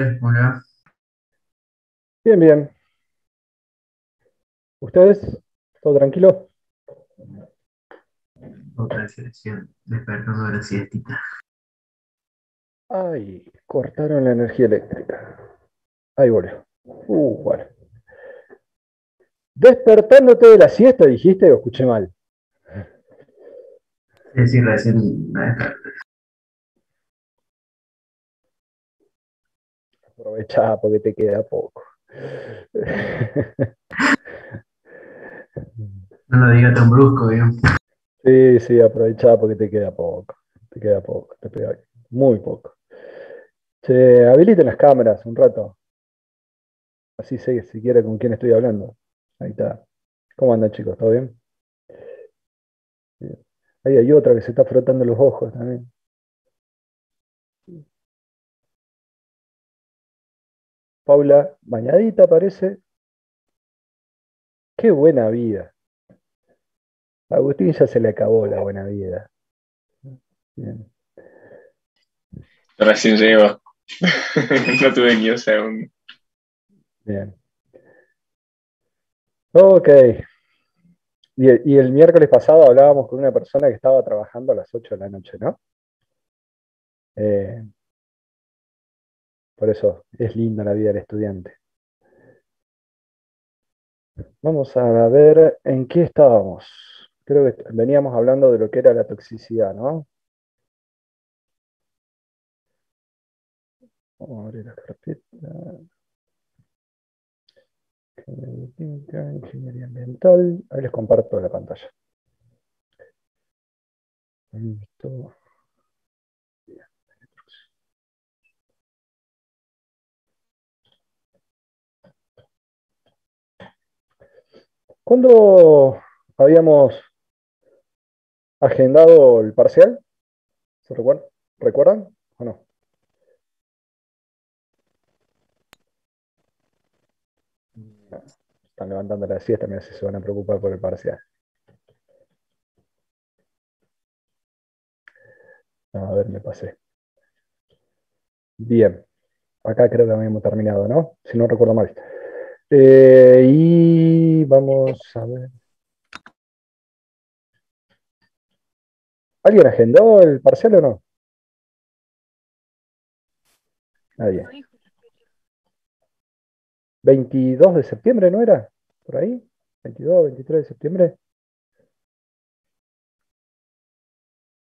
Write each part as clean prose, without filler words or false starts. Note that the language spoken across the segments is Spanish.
Hola, Bien, bien. ¿Ustedes? ¿Todo tranquilo? otra selección, despertando de la siestita. Ay, cortaron la energía eléctrica. Ahí volvió. Bueno. Despertándote de la siesta, dijiste, o escuché mal. Sí, sí, recién me desperté. Aprovechá porque te queda poco. No lo diga tan brusco, ¿vio? Sí, sí, aprovechá porque te queda poco. Te queda poco, te queda muy poco. Se habiliten las cámaras un rato. Así sé siquiera con quién estoy hablando. Ahí está. ¿Cómo andan, chicos? ¿Todo bien? Bien. Ahí hay otra que se está frotando los ojos también. Paula bañadita parece. Qué buena vida. A Agustín ya se le acabó la buena vida. Bien, Recién llego. No tuve ni un segundo. bien. Ok. Y el miércoles pasado hablábamos con una persona que estaba trabajando a las 8 de la noche, ¿no? Eh, por eso es linda la vida del estudiante. Vamos a ver en qué estábamos. Creo que veníamos hablando de lo que era la toxicidad, ¿no? Vamos a abrir la carpeta. Ingeniería ambiental. Ahí les comparto la pantalla. Listo. ¿Cuándo habíamos agendado el parcial? ¿Se recuerdan o no? No, están levantando la siesta, mira si se van a preocupar por el parcial. No, a ver, me pasé. Bien, acá creo que habíamos terminado, ¿no? Si no recuerdo mal. Y vamos a ver. ¿Alguien agendó el parcial o no? Nadie. 22 de septiembre, ¿no era? ¿Por ahí? 22, 23 de septiembre.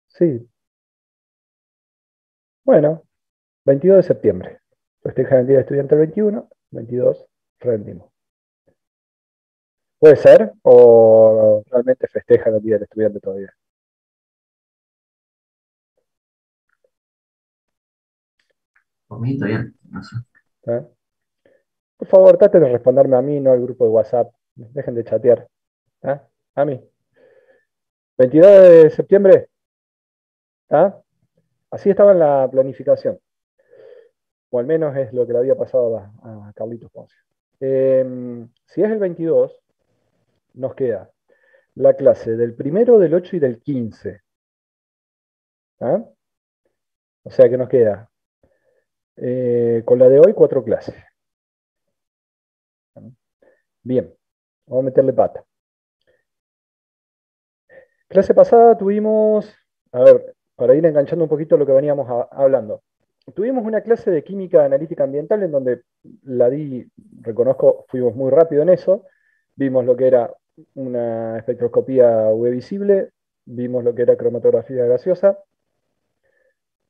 Sí, bueno, 22 de septiembre. Festejan el Día del Estudiante el 21, 22 rendimos. ¿Puede ser? ¿O realmente festejan el Día del Estudiante todavía? Por mí todavía, no sé. ¿Eh? Por favor, traten de responderme a mí, no al grupo de WhatsApp. Dejen de chatear. ¿Ah? A mí. 22 de septiembre. ¿Ah? Así estaba en la planificación. O al menos es lo que le había pasado a Carlitos Ponce. Si es el 22, nos queda la clase del primero, del 8 y del 15. ¿Ah? O sea que nos queda con la de hoy 4 clases. Bien, vamos a meterle pata. Clase pasada tuvimos, a ver, para ir enganchando un poquito lo que veníamos hablando. Tuvimos una clase de química analítica ambiental en donde la di, reconozco, fuimos muy rápido en eso. Vimos lo que era una espectroscopía UV visible, vimos lo que era cromatografía gaseosa,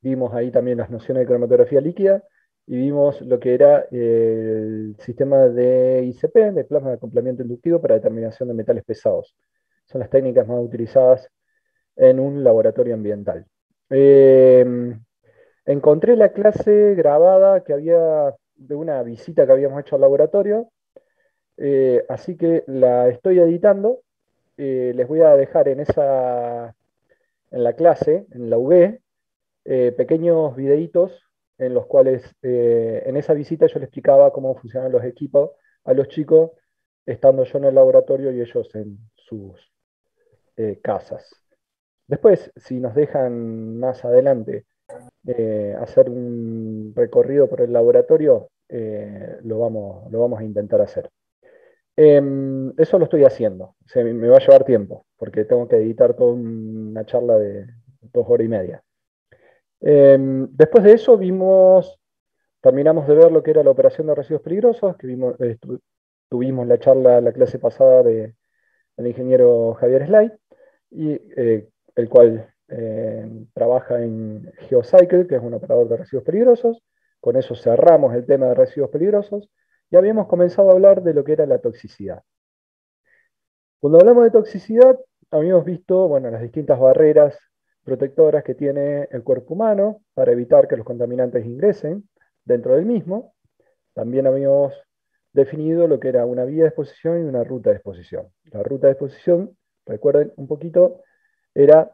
vimos ahí también las nociones de cromatografía líquida y vimos lo que era el sistema de ICP, de plasma de acoplamiento inductivo para determinación de metales pesados. Son las técnicas más utilizadas en un laboratorio ambiental. Eh, Encontré la clase grabada que había de una visita que habíamos hecho al laboratorio, así que la estoy editando. Les voy a dejar en la clase, en la UV, pequeños videitos en los cuales en esa visita yo les explicaba cómo funcionan los equipos a los chicos, estando yo en el laboratorio y ellos en sus casas. Después, si nos dejan más adelante hacer un recorrido por el laboratorio, lo vamos a intentar hacer. Eso lo estoy haciendo. Me va a llevar tiempo, porque tengo que editar toda una charla de 2 horas y media. Después de eso terminamos de ver lo que era la operación de residuos peligrosos, que tuvimos la charla la clase pasada del ingeniero Javier Slay, el cual trabaja en Geocycle, que es un operador de residuos peligrosos. Con eso cerramos el tema de residuos peligrosos y habíamos comenzado a hablar de lo que era la toxicidad. Cuando hablamos de toxicidad, habíamos visto, bueno, las distintas barreras protectoras que tiene el cuerpo humano para evitar que los contaminantes ingresen dentro del mismo. También habíamos definido lo que era una vía de exposición y una ruta de exposición. La ruta de exposición, recuerden un poquito, era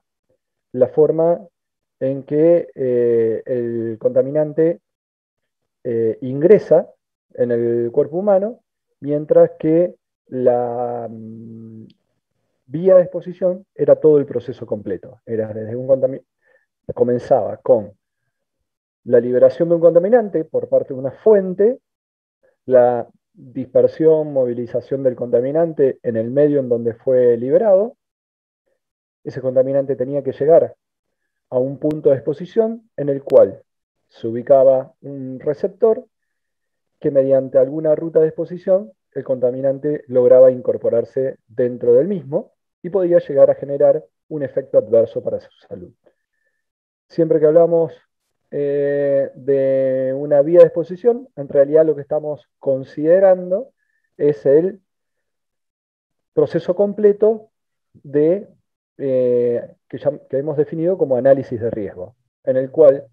la forma en que el contaminante ingresa en el cuerpo humano, mientras que la vía de exposición era todo el proceso completo. Era desde comenzaba con la liberación de un contaminante por parte de una fuente, la dispersión, movilización del contaminante en el medio en donde fue liberado. Ese contaminante tenía que llegar a un punto de exposición en el cual se ubicaba un receptor que mediante alguna ruta de exposición el contaminante lograba incorporarse dentro del mismo y podía llegar a generar un efecto adverso para su salud. Siempre que hablamos de una vía de exposición, en realidad lo que estamos considerando es el proceso completo que hemos definido como análisis de riesgo, en el cual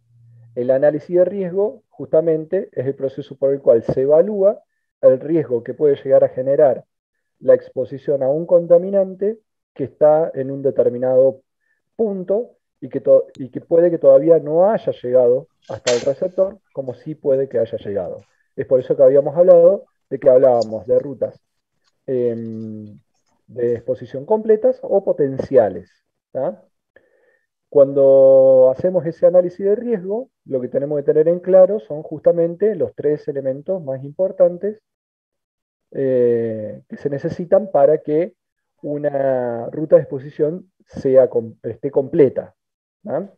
el análisis de riesgo justamente es el proceso por el cual se evalúa el riesgo que puede llegar a generar la exposición a un contaminante que está en un determinado punto y que puede que todavía no haya llegado hasta el receptor, como sí puede que haya llegado. Es por eso que habíamos hablado de que hablábamos de rutas de exposición completas o potenciales. ¿tá? Cuando hacemos ese análisis de riesgo, lo que tenemos que tener en claro son justamente los 3 elementos más importantes que se necesitan para que una ruta de exposición esté completa. ¿tá?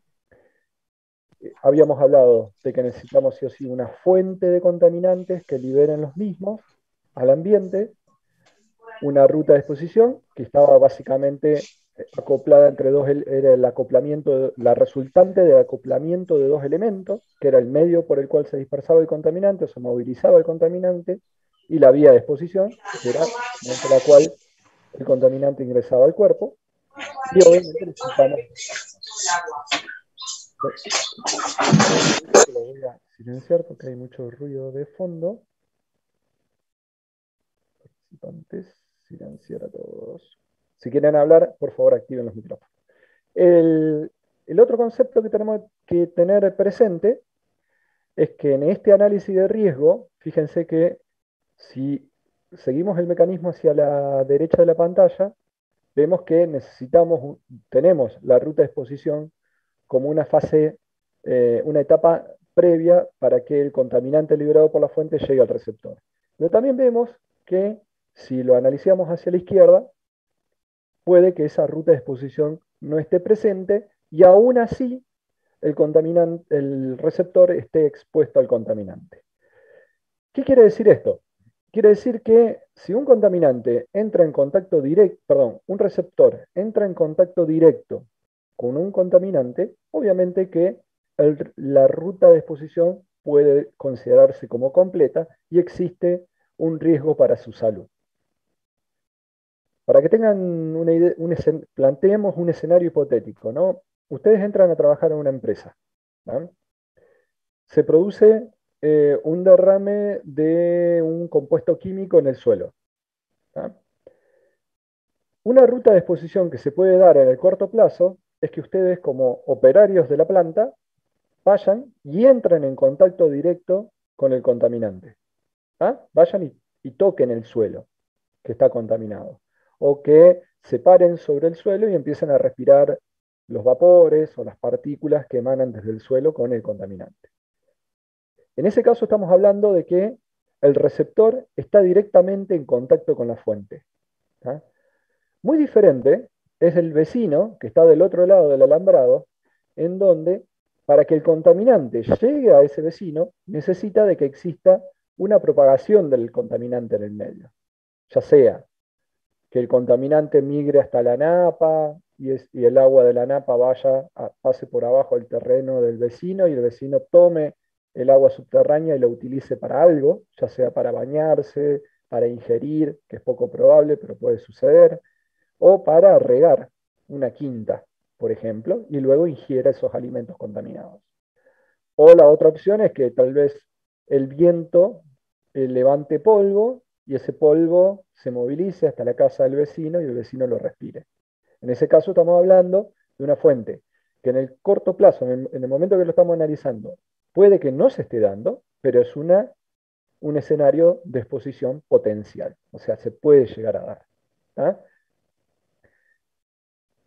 Habíamos hablado de que necesitamos sí o sí una fuente de contaminantes que liberen los mismos al ambiente, una ruta de exposición que estaba básicamente acoplada entre era el acoplamiento, la resultante del acoplamiento de 2 elementos, que era el medio por el cual se dispersaba el contaminante o se movilizaba el contaminante, y la vía de exposición, que era mediante la cual el contaminante ingresaba al cuerpo, y obviamente necesitamos, un segundito que lo voy a silenciar porque hay mucho ruido de fondo. Participantes, silenciar a todos. Si quieren hablar, por favor activen los micrófonos. El otro concepto que tenemos que tener presente es que en este análisis de riesgo, fíjense que si seguimos el mecanismo hacia la derecha de la pantalla, vemos que tenemos la ruta de exposición como una fase, una etapa previa para que el contaminante liberado por la fuente llegue al receptor. Pero también vemos que si lo analizamos hacia la izquierda, puede que esa ruta de exposición no esté presente y aún así el receptor esté expuesto al contaminante. ¿Qué quiere decir esto? Quiere decir que si un contaminante entra en contacto directo, perdón, un receptor entra en contacto directo con un contaminante, obviamente que la ruta de exposición puede considerarse como completa y existe un riesgo para su salud. Para que tengan una idea, planteemos un escenario hipotético, ¿no? Ustedes entran a trabajar en una empresa, ¿no? Se produce un derrame de un compuesto químico en el suelo. ¿no? Una ruta de exposición que se puede dar en el corto plazo es que ustedes como operarios de la planta vayan y entren en contacto directo con el contaminante. Vayan y toquen el suelo que está contaminado. O que se paren sobre el suelo y empiecen a respirar los vapores o las partículas que emanan desde el suelo con el contaminante. En ese caso estamos hablando de que el receptor está directamente en contacto con la fuente. ¿Ah? Muy diferente es el vecino que está del otro lado del alambrado, en donde para que el contaminante llegue a ese vecino necesita de que exista una propagación del contaminante en el medio, ya sea que el contaminante migre hasta la napa y el agua de la napa pase por abajo del terreno del vecino y el vecino tome el agua subterránea y la utilice para algo, ya sea para bañarse, para ingerir, que es poco probable, pero puede suceder, o para regar una quinta, por ejemplo, y luego ingiera esos alimentos contaminados. O la otra opción es que tal vez el viento levante polvo y ese polvo se movilice hasta la casa del vecino y el vecino lo respire. En ese caso estamos hablando de una fuente que en el corto plazo, en el momento que lo estamos analizando, puede que no se esté dando, pero es un escenario de exposición potencial, o sea, se puede llegar a dar. ¿Ah?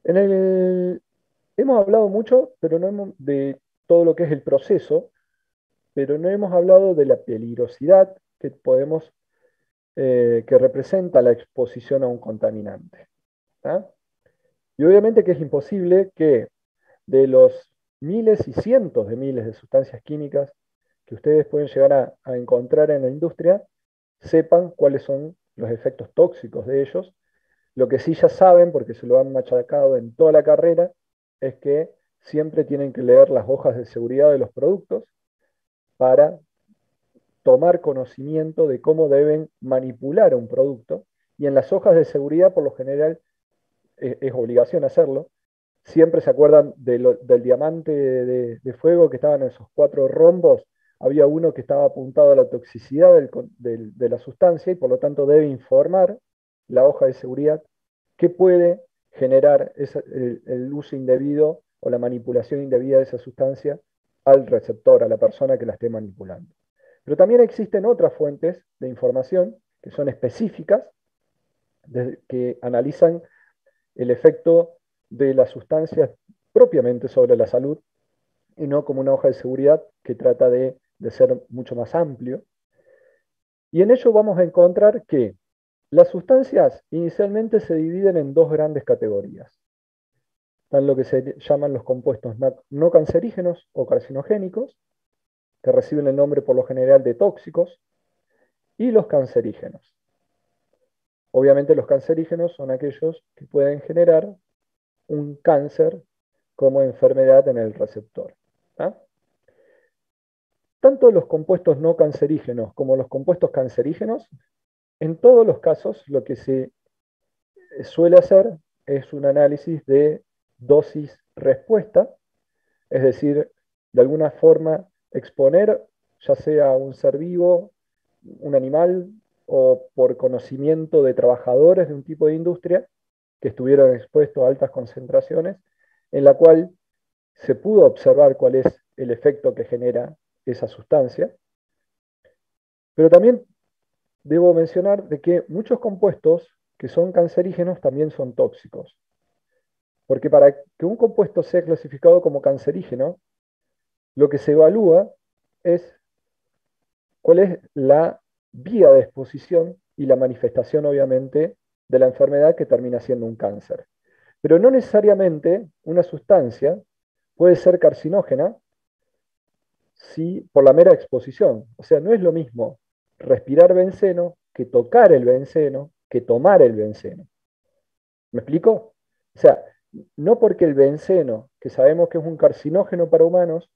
En el, hemos hablado mucho, pero no hemos, de todo lo que es el proceso, pero no hemos hablado de la peligrosidad que representa la exposición a un contaminante. ¿Ah? Y obviamente que es imposible que de los miles y cientos de miles de sustancias químicas que ustedes pueden llegar a encontrar en la industria, sepan cuáles son los efectos tóxicos de ellos. Lo que sí ya saben, porque se lo han machacado en toda la carrera, es que siempre tienen que leer las hojas de seguridad de los productos para tomar conocimiento de cómo deben manipular un producto. Y en las hojas de seguridad, por lo general, es obligación hacerlo. Siempre se acuerdan del diamante de fuego que estaban en esos 4 rombos. Había uno que estaba apuntado a la toxicidad de la sustancia y por lo tanto debe informar la hoja de seguridad que puede generar el uso indebido o la manipulación indebida de esa sustancia al receptor, a la persona que la esté manipulando. Pero también existen otras fuentes de información que son específicas, que analizan el efecto de las sustancias propiamente sobre la salud y no como una hoja de seguridad que trata de ser mucho más amplio. Y en ello vamos a encontrar que las sustancias inicialmente se dividen en 2 grandes categorías. Están lo que se llaman los compuestos no cancerígenos o carcinogénicos, que reciben el nombre por lo general de tóxicos, y los cancerígenos. Obviamente los cancerígenos son aquellos que pueden generar un cáncer como enfermedad en el receptor. ¿Ah? Tanto los compuestos no cancerígenos como los compuestos cancerígenos, en todos los casos lo que se suele hacer es un análisis de dosis-respuesta, es decir, de alguna forma exponer, ya sea un ser vivo, un animal, o por conocimiento de trabajadores de un tipo de industria que estuvieron expuestos a altas concentraciones, en la cual se pudo observar cuál es el efecto que genera esa sustancia. Pero también debo mencionar de que muchos compuestos que son cancerígenos también son tóxicos. Porque para que un compuesto sea clasificado como cancerígeno, lo que se evalúa es cuál es la vía de exposición y la manifestación, obviamente, de la enfermedad que termina siendo un cáncer. Pero no necesariamente una sustancia puede ser carcinógena por la mera exposición. O sea, no es lo mismo respirar benceno que tocar el benceno que tomar el benceno. ¿Me explico? O sea, no porque el benceno, que sabemos que es un carcinógeno para humanos,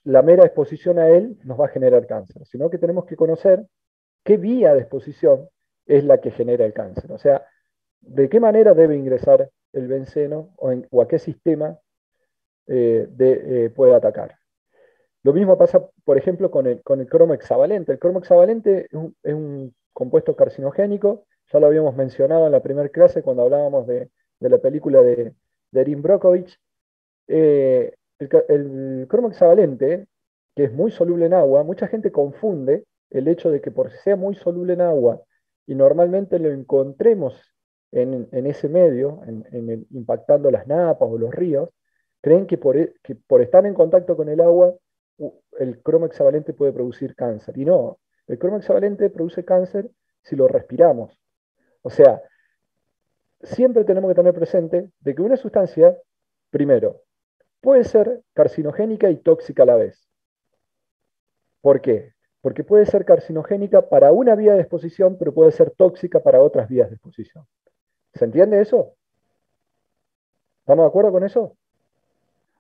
la mera exposición a él nos va a generar cáncer, sino que tenemos que conocer qué vía de exposición es la que genera el cáncer. O sea, de qué manera debe ingresar el benceno o a qué sistema puede atacar. Lo mismo pasa, por ejemplo, con el cromo hexavalente. El cromo hexavalente es un compuesto carcinogénico, ya lo habíamos mencionado en la primera clase cuando hablábamos de la película de Erin Brockovich. El cromo hexavalente, que es muy soluble en agua, mucha gente confunde el hecho de que por si sea muy soluble en agua y normalmente lo encontremos en ese medio, impactando las napas o los ríos, creen que por estar en contacto con el agua, el cromo hexavalente puede producir cáncer. Y no, el cromo hexavalente produce cáncer si lo respiramos. O sea, siempre tenemos que tener presente de que una sustancia, primero, puede ser carcinogénica y tóxica a la vez. ¿Por qué? Porque puede ser carcinogénica para una vía de exposición, pero puede ser tóxica para otras vías de exposición. ¿Se entiende eso? ¿Estamos de acuerdo con eso?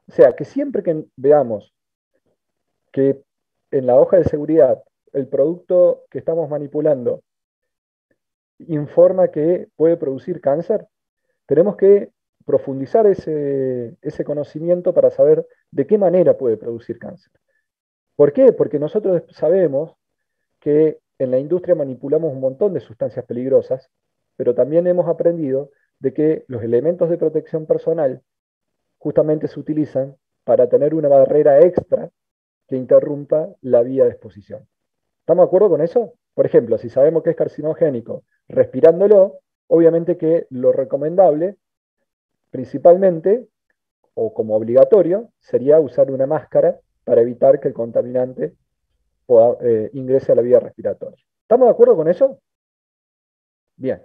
O sea, que siempre que veamos que en la hoja de seguridad el producto que estamos manipulando informa que puede producir cáncer, tenemos que profundizar ese conocimiento para saber de qué manera puede producir cáncer. ¿Por qué? Porque nosotros sabemos que en la industria manipulamos un montón de sustancias peligrosas, pero también hemos aprendido de que los elementos de protección personal justamente se utilizan para tener una barrera extra que interrumpa la vía de exposición. ¿Estamos de acuerdo con eso? Por ejemplo, si sabemos que es carcinogénico respirándolo, obviamente que lo recomendable, principalmente o como obligatorio, sería usar una máscara para evitar que el contaminante ingrese a la vía respiratoria. ¿Estamos de acuerdo con eso? Bien.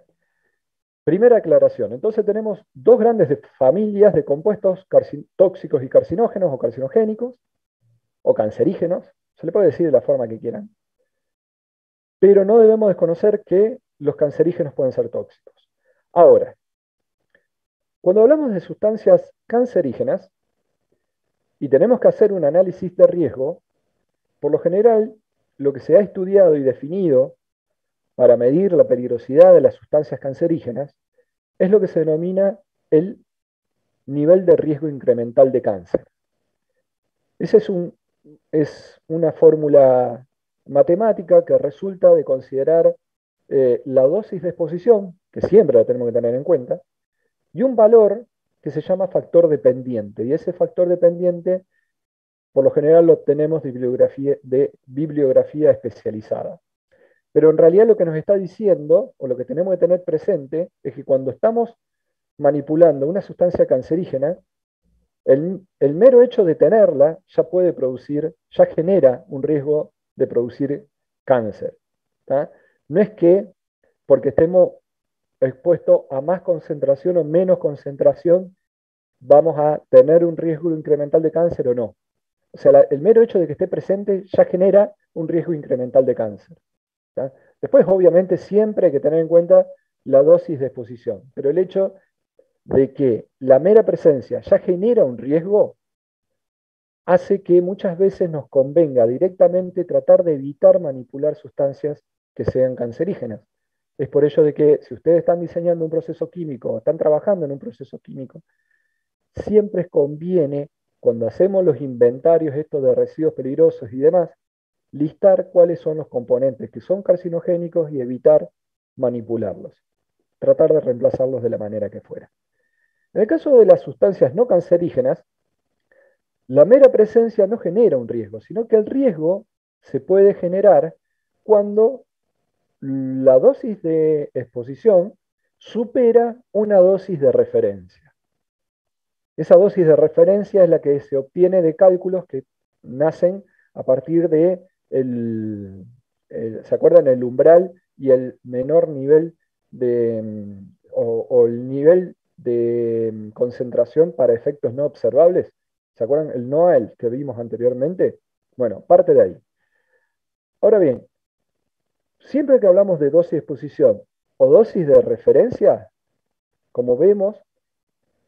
Primera aclaración. Entonces tenemos dos grandes familias de compuestos tóxicos y carcinógenos o carcinogénicos o cancerígenos. Se le puede decir de la forma que quieran. Pero no debemos desconocer que los cancerígenos pueden ser tóxicos. Ahora, cuando hablamos de sustancias cancerígenas y tenemos que hacer un análisis de riesgo, por lo general, lo que se ha estudiado y definido para medir la peligrosidad de las sustancias cancerígenas es lo que se denomina el nivel de riesgo incremental de cáncer. Esa es una fórmula matemática que resulta de considerar la dosis de exposición, que siempre la tenemos que tener en cuenta, y un valor que se llama factor dependiente. Y ese factor dependiente, por lo general, lo obtenemos de bibliografía especializada. Pero en realidad lo que nos está diciendo, o lo que tenemos que tener presente, es que cuando estamos manipulando una sustancia cancerígena, el mero hecho de tenerla ya puede producir, ya genera un riesgo de producir cáncer. ¿Tá? No es que porque estemos expuestos a más concentración o menos concentración, vamos a tener un riesgo incremental de cáncer o no. O sea, el mero hecho de que esté presente ya genera un riesgo incremental de cáncer. ¿Tá? Después, obviamente, siempre hay que tener en cuenta la dosis de exposición, pero el hecho de que la mera presencia ya genera un riesgo hace que muchas veces nos convenga directamente tratar de evitar manipular sustancias que sean cancerígenas. Es por ello de que si ustedes están diseñando un proceso químico o están trabajando en un proceso químico, siempre conviene, cuando hacemos los inventarios estos de residuos peligrosos y demás, listar cuáles son los componentes que son carcinogénicos y evitar manipularlos. Tratar de reemplazarlos de la manera que fuera. En el caso de las sustancias no cancerígenas, la mera presencia no genera un riesgo, sino que el riesgo se puede generar cuando la dosis de exposición supera una dosis de referencia. Esa dosis de referencia es la que se obtiene de cálculos que nacen a partir de ¿se acuerdan? El umbral y el menor nivel o el nivel de concentración para efectos no observables. ¿Se acuerdan el NOAEL que vimos anteriormente? Bueno, parte de ahí. Ahora bien, siempre que hablamos de dosis de exposición o dosis de referencia, como vemos,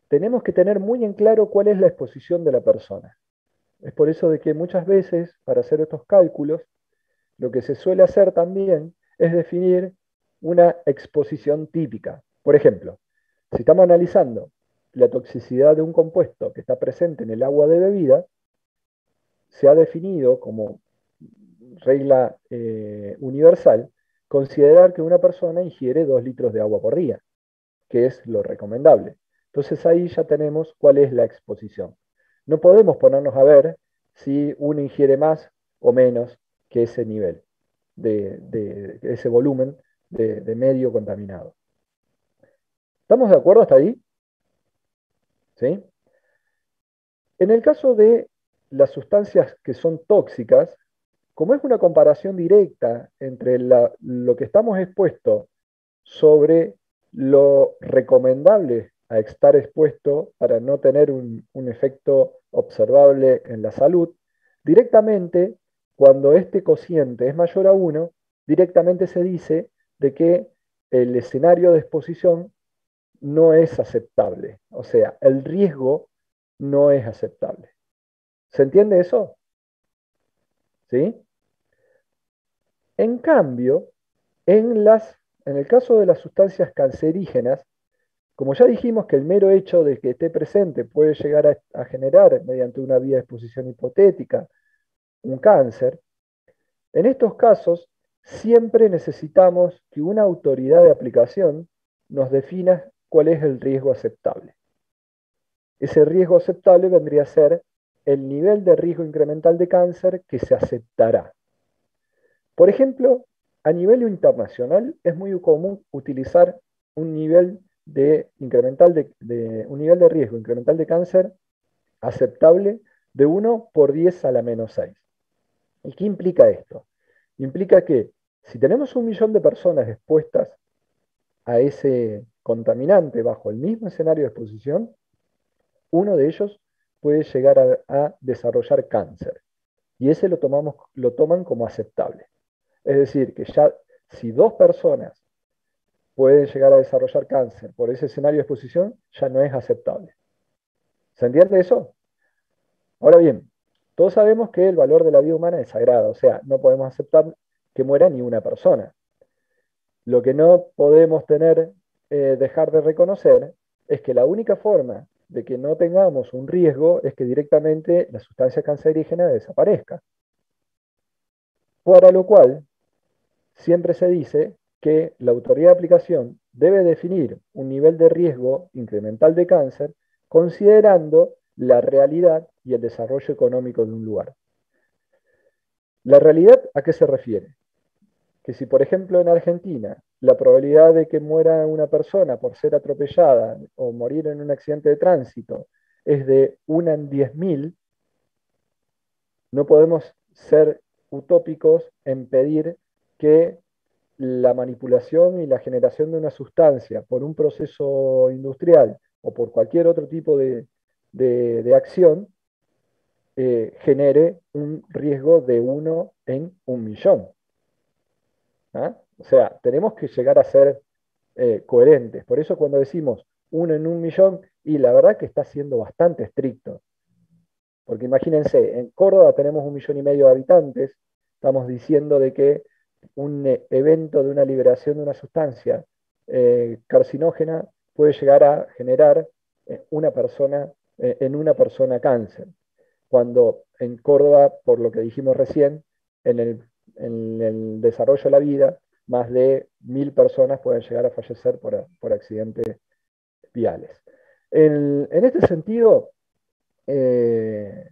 tenemos que tener muy en claro cuál es la exposición de la persona. Es por eso de que muchas veces, para hacer estos cálculos, lo que se suele hacer también es definir una exposición típica. Por ejemplo, si estamos analizando la toxicidad de un compuesto que está presente en el agua de bebida, se ha definido como regla universal considerar que una persona ingiere 2 litros de agua por día, que es lo recomendable. Entonces ahí ya tenemos cuál es la exposición. No podemos ponernos a ver si uno ingiere más o menos que ese nivel, de ese volumen de medio contaminado. ¿Estamos de acuerdo hasta ahí? ¿Sí? En el caso de las sustancias que son tóxicas, como es una comparación directa entre lo que estamos expuestos sobre lo recomendable a estar expuesto para no tener un efecto observable en la salud, directamente, cuando este cociente es mayor a 1, directamente se dice de que el escenario de exposición no es aceptable. O sea, el riesgo no es aceptable. ¿Se entiende eso? ¿Sí? En cambio, en el caso de las sustancias cancerígenas, como ya dijimos que el mero hecho de que esté presente puede llegar a generar, mediante una vía de exposición hipotética, un cáncer, en estos casos siempre necesitamos que una autoridad de aplicación nos defina cuál es el riesgo aceptable. Ese riesgo aceptable vendría a ser el nivel de riesgo incremental de cáncer que se aceptará. Por ejemplo, a nivel internacional es muy común utilizar un nivel un nivel de riesgo incremental de cáncer aceptable de 1 por 10 a la menos 6. ¿Y qué implica esto? Implica que si tenemos 1 millón de personas expuestas a ese contaminante bajo el mismo escenario de exposición, uno de ellos puede llegar a desarrollar cáncer. Y ese lo toman como aceptable. Es decir, que ya si 2 personas pueden llegar a desarrollar cáncer por ese escenario de exposición, ya no es aceptable. ¿Se entiende eso? Ahora bien, todos sabemos que el valor de la vida humana es sagrado, o sea, no podemos aceptar que muera ni una persona. Lo que no podemos dejar de reconocer es que la única forma de que no tengamos un riesgo es que directamente la sustancia cancerígena desaparezca. Para lo cual, siempre se dice que la autoridad de aplicación debe definir un nivel de riesgo incremental de cáncer considerando la realidad y el desarrollo económico de un lugar. ¿La realidad a qué se refiere? Que si, por ejemplo, en Argentina la probabilidad de que muera una persona por ser atropellada o morir en un accidente de tránsito es de 1 en 10.000, no podemos ser utópicos en pedir que la manipulación y la generación de una sustancia por un proceso industrial o por cualquier otro tipo de acción genere un riesgo de 1 en 1 millón. ¿Ah? O sea, tenemos que llegar a ser coherentes. Por eso cuando decimos 1 en 1 millón, y la verdad que está siendo bastante estricto. Porque imagínense, en Córdoba tenemos 1,5 millones de habitantes, estamos diciendo de que un evento de una liberación de una sustancia carcinógena puede llegar a generar en una persona cáncer. Cuando en Córdoba, por lo que dijimos recién, en el desarrollo de la vida, más de 1.000 personas pueden llegar a fallecer por accidentes viales. En este sentido, el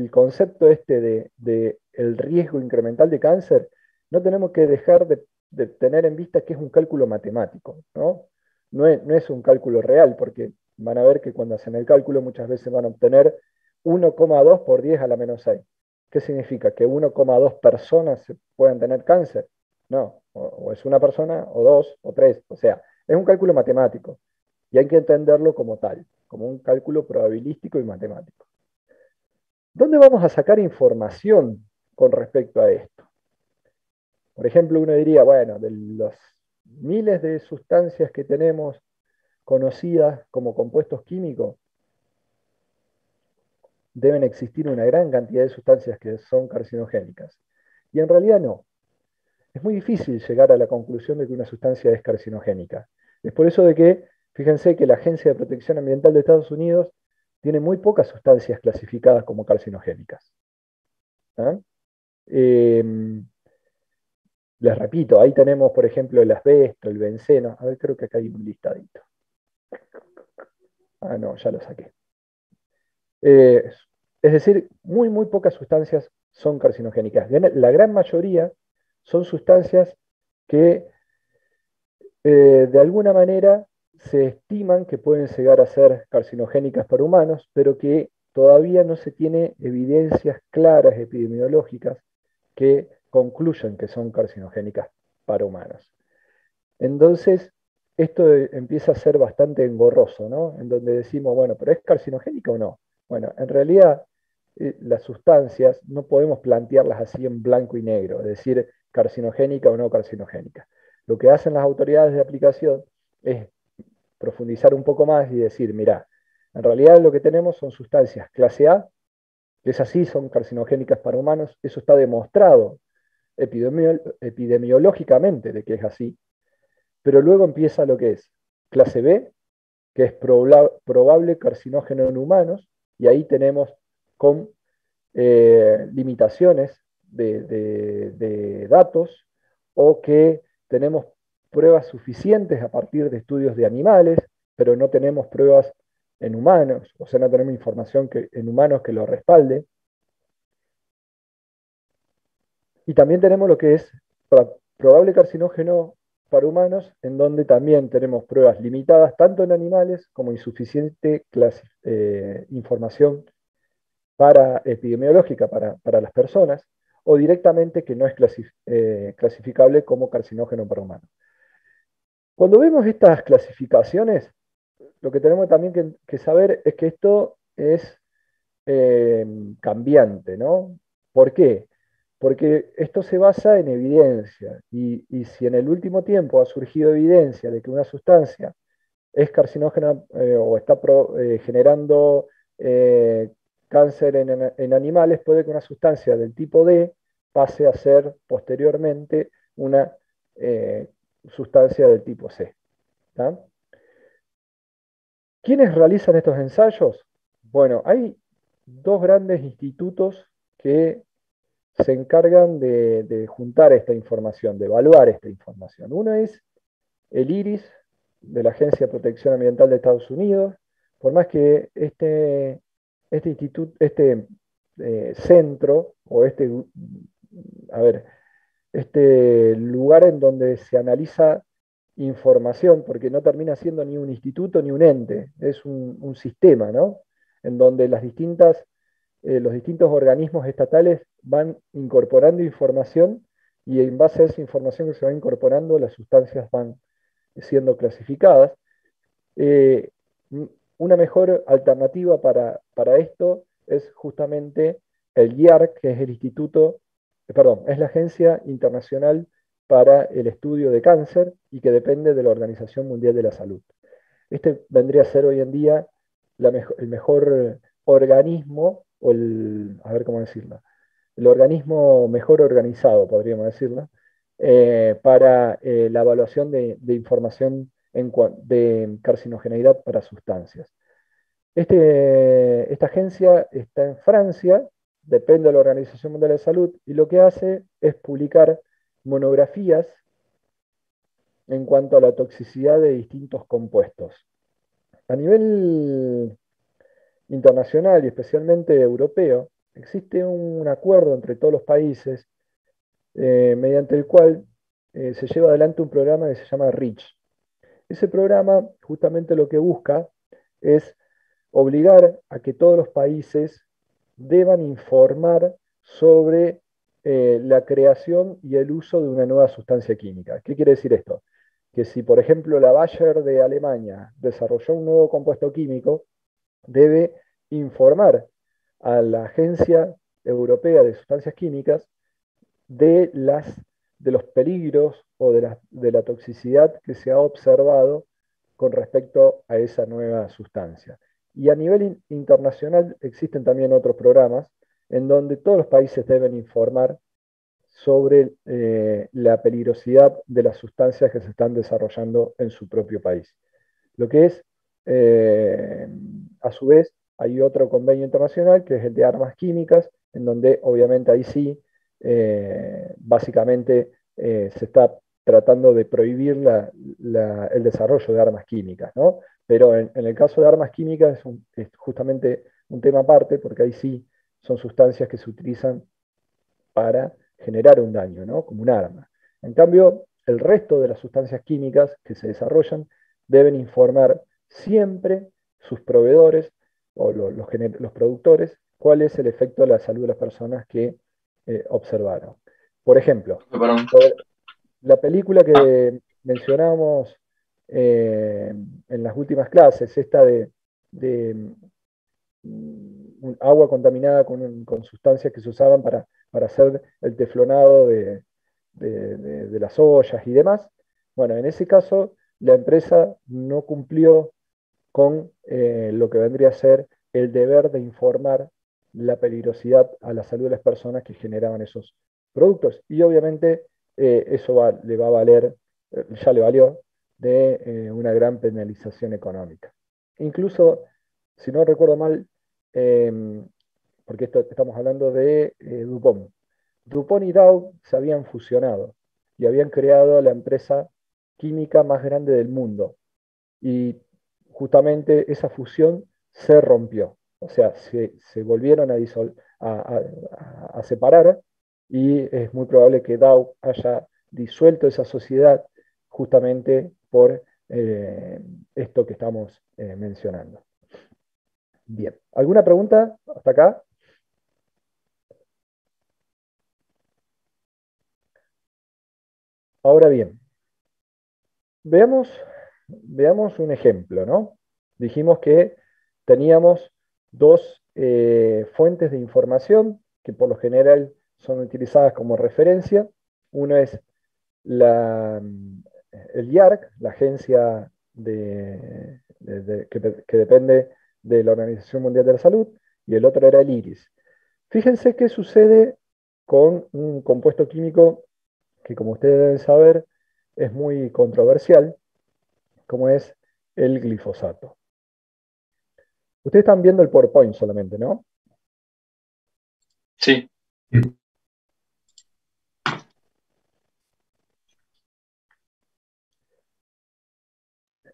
concepto este de el riesgo incremental de cáncer, no tenemos que dejar de tener en vista que es un cálculo matemático, ¿no? No es un cálculo real, porque van a ver que cuando hacen el cálculo muchas veces van a obtener 1,2 por 10 a la menos 6. ¿Qué significa? ¿Que 1,2 personas puedan tener cáncer? No, o es una persona, o dos, o tres. O sea, es un cálculo matemático y hay que entenderlo como tal, como un cálculo probabilístico y matemático. ¿Dónde vamos a sacar información con respecto a esto? Por ejemplo, uno diría, bueno, de los miles de sustancias que tenemos conocidas como compuestos químicos, deben existir una gran cantidad de sustancias que son carcinogénicas. Y en realidad no. Es muy difícil llegar a la conclusión de que una sustancia es carcinogénica. Es por eso de que, fíjense que la Agencia de Protección Ambiental de Estados Unidos tiene muy pocas sustancias clasificadas como carcinogénicas. ¿Ah? Eh, Les repito, ahí tenemos, por ejemplo, el asbesto, el benceno. A ver, creo que acá hay un listadito. Ah, no, ya lo saqué. Es decir, muy pocas sustancias son carcinogénicas. La gran mayoría son sustancias que de alguna manera se estiman que pueden llegar a ser carcinogénicas para humanos, pero que todavía no se tiene evidencias claras epidemiológicas que concluyan que son carcinogénicas para humanos. Entonces, esto empieza a ser bastante engorroso, ¿no? En donde decimos, bueno, ¿pero es carcinogénica o no? Bueno, en realidad las sustancias no podemos plantearlas así en blanco y negro, es decir, carcinogénica o no carcinogénica. Lo que hacen las autoridades de aplicación es profundizar un poco más y decir, mira, en realidad lo que tenemos son sustancias clase A, que es así, son carcinogénicas para humanos, eso está demostrado epidemiológicamente de que es así, pero luego empieza lo que es clase B, que es probable carcinógeno en humanos, y ahí tenemos con limitaciones de datos o que tenemos pruebas suficientes a partir de estudios de animales, pero no tenemos pruebas en humanos, o sea, no tenemos información en humanos que lo respalde. Y también tenemos lo que es probable carcinógeno para humanos, en donde también tenemos pruebas limitadas tanto en animales como insuficiente información epidemiológica para las personas, o directamente que no es clasificable como carcinógeno para humanos. Cuando vemos estas clasificaciones, lo que tenemos también que saber es que esto es cambiante, ¿no? ¿Por qué? Porque esto se basa en evidencia, y si en el último tiempo ha surgido evidencia de que una sustancia es carcinógena o está generando cáncer en animales, puede que una sustancia del tipo D pase a ser posteriormente una sustancia del tipo C. ¿Tá? ¿Quiénes realizan estos ensayos? Bueno, hay dos grandes institutos que se encargan de juntar esta información, de evaluar esta información. Uno es el IRIS, de la Agencia de Protección Ambiental de Estados Unidos, por más que este instituto, este centro, o a ver, este lugar en donde se analiza información, porque no termina siendo ni un instituto ni un ente, es un sistema, ¿no? En donde los distintos organismos estatales van incorporando información, y en base a esa información que se va incorporando, las sustancias van siendo clasificadas. Eh, una mejor alternativa para esto es justamente el IARC, que es el Instituto, perdón, es la Agencia Internacional para el Estudio de Cáncer, y que depende de la Organización Mundial de la Salud. Este vendría a ser hoy en día el mejor organismo, a ver cómo decirlo, el organismo mejor organizado, podríamos decirlo, para la evaluación de información de carcinogeneidad para sustancias. Esta agencia está en Francia, depende de la Organización Mundial de la Salud, y lo que hace es publicar monografías en cuanto a la toxicidad de distintos compuestos. A nivel internacional y especialmente europeo, existe un acuerdo entre todos los países mediante el cual se lleva adelante un programa que se llama REACH. Ese programa justamente lo que busca es obligar a que todos los países deban informar sobre la creación y el uso de una nueva sustancia química. ¿Qué quiere decir esto? Que si, por ejemplo, la Bayer de Alemania desarrolló un nuevo compuesto químico, debe informar a la Agencia Europea de Sustancias Químicas de, de los peligros o de la toxicidad que se ha observado con respecto a esa nueva sustancia. Y a nivel internacional existen también otros programas en donde todos los países deben informar sobre la peligrosidad de las sustancias que se están desarrollando en su propio país. Lo que es, a su vez, hay otro convenio internacional que es el de armas químicas, en donde obviamente ahí sí, básicamente se está tratando de prohibir el desarrollo de armas químicas, ¿no? Pero en el caso de armas químicas es justamente un tema aparte, porque ahí sí son sustancias que se utilizan para generar un daño, ¿no? Como un arma. En cambio, el resto de las sustancias químicas que se desarrollan deben informar siempre sus proveedores o los productores cuál es el efecto de la salud de las personas que observaron. Por ejemplo, Perdón. la película que mencionamos en las últimas clases, esta de agua contaminada con sustancias que se usaban para hacer el teflonado de las ollas y demás. Bueno, en ese caso, la empresa no cumplió con lo que vendría a ser el deber de informar la peligrosidad a la salud de las personas que generaban esos productos. Y obviamente eso le va a valer, ya le valió, de una gran penalización económica. Incluso, si no recuerdo mal, eh, porque estamos hablando de DuPont. DuPont y Dow se habían fusionado y habían creado la empresa química más grande del mundo. Y justamente esa fusión se rompió. O sea, se volvieron a separar y es muy probable que Dow haya disuelto esa sociedad justamente por esto que estamos mencionando. Bien, ¿alguna pregunta hasta acá? Ahora bien, veamos un ejemplo, ¿no? Dijimos que teníamos dos fuentes de información que por lo general son utilizadas como referencia. Uno es el IARC, la agencia que depende de la Organización Mundial de la Salud, y el otro era el IRIS. Fíjense qué sucede con un compuesto químico que, como ustedes deben saber, es muy controversial, como es el glifosato. Ustedes están viendo el PowerPoint solamente, ¿no? Sí.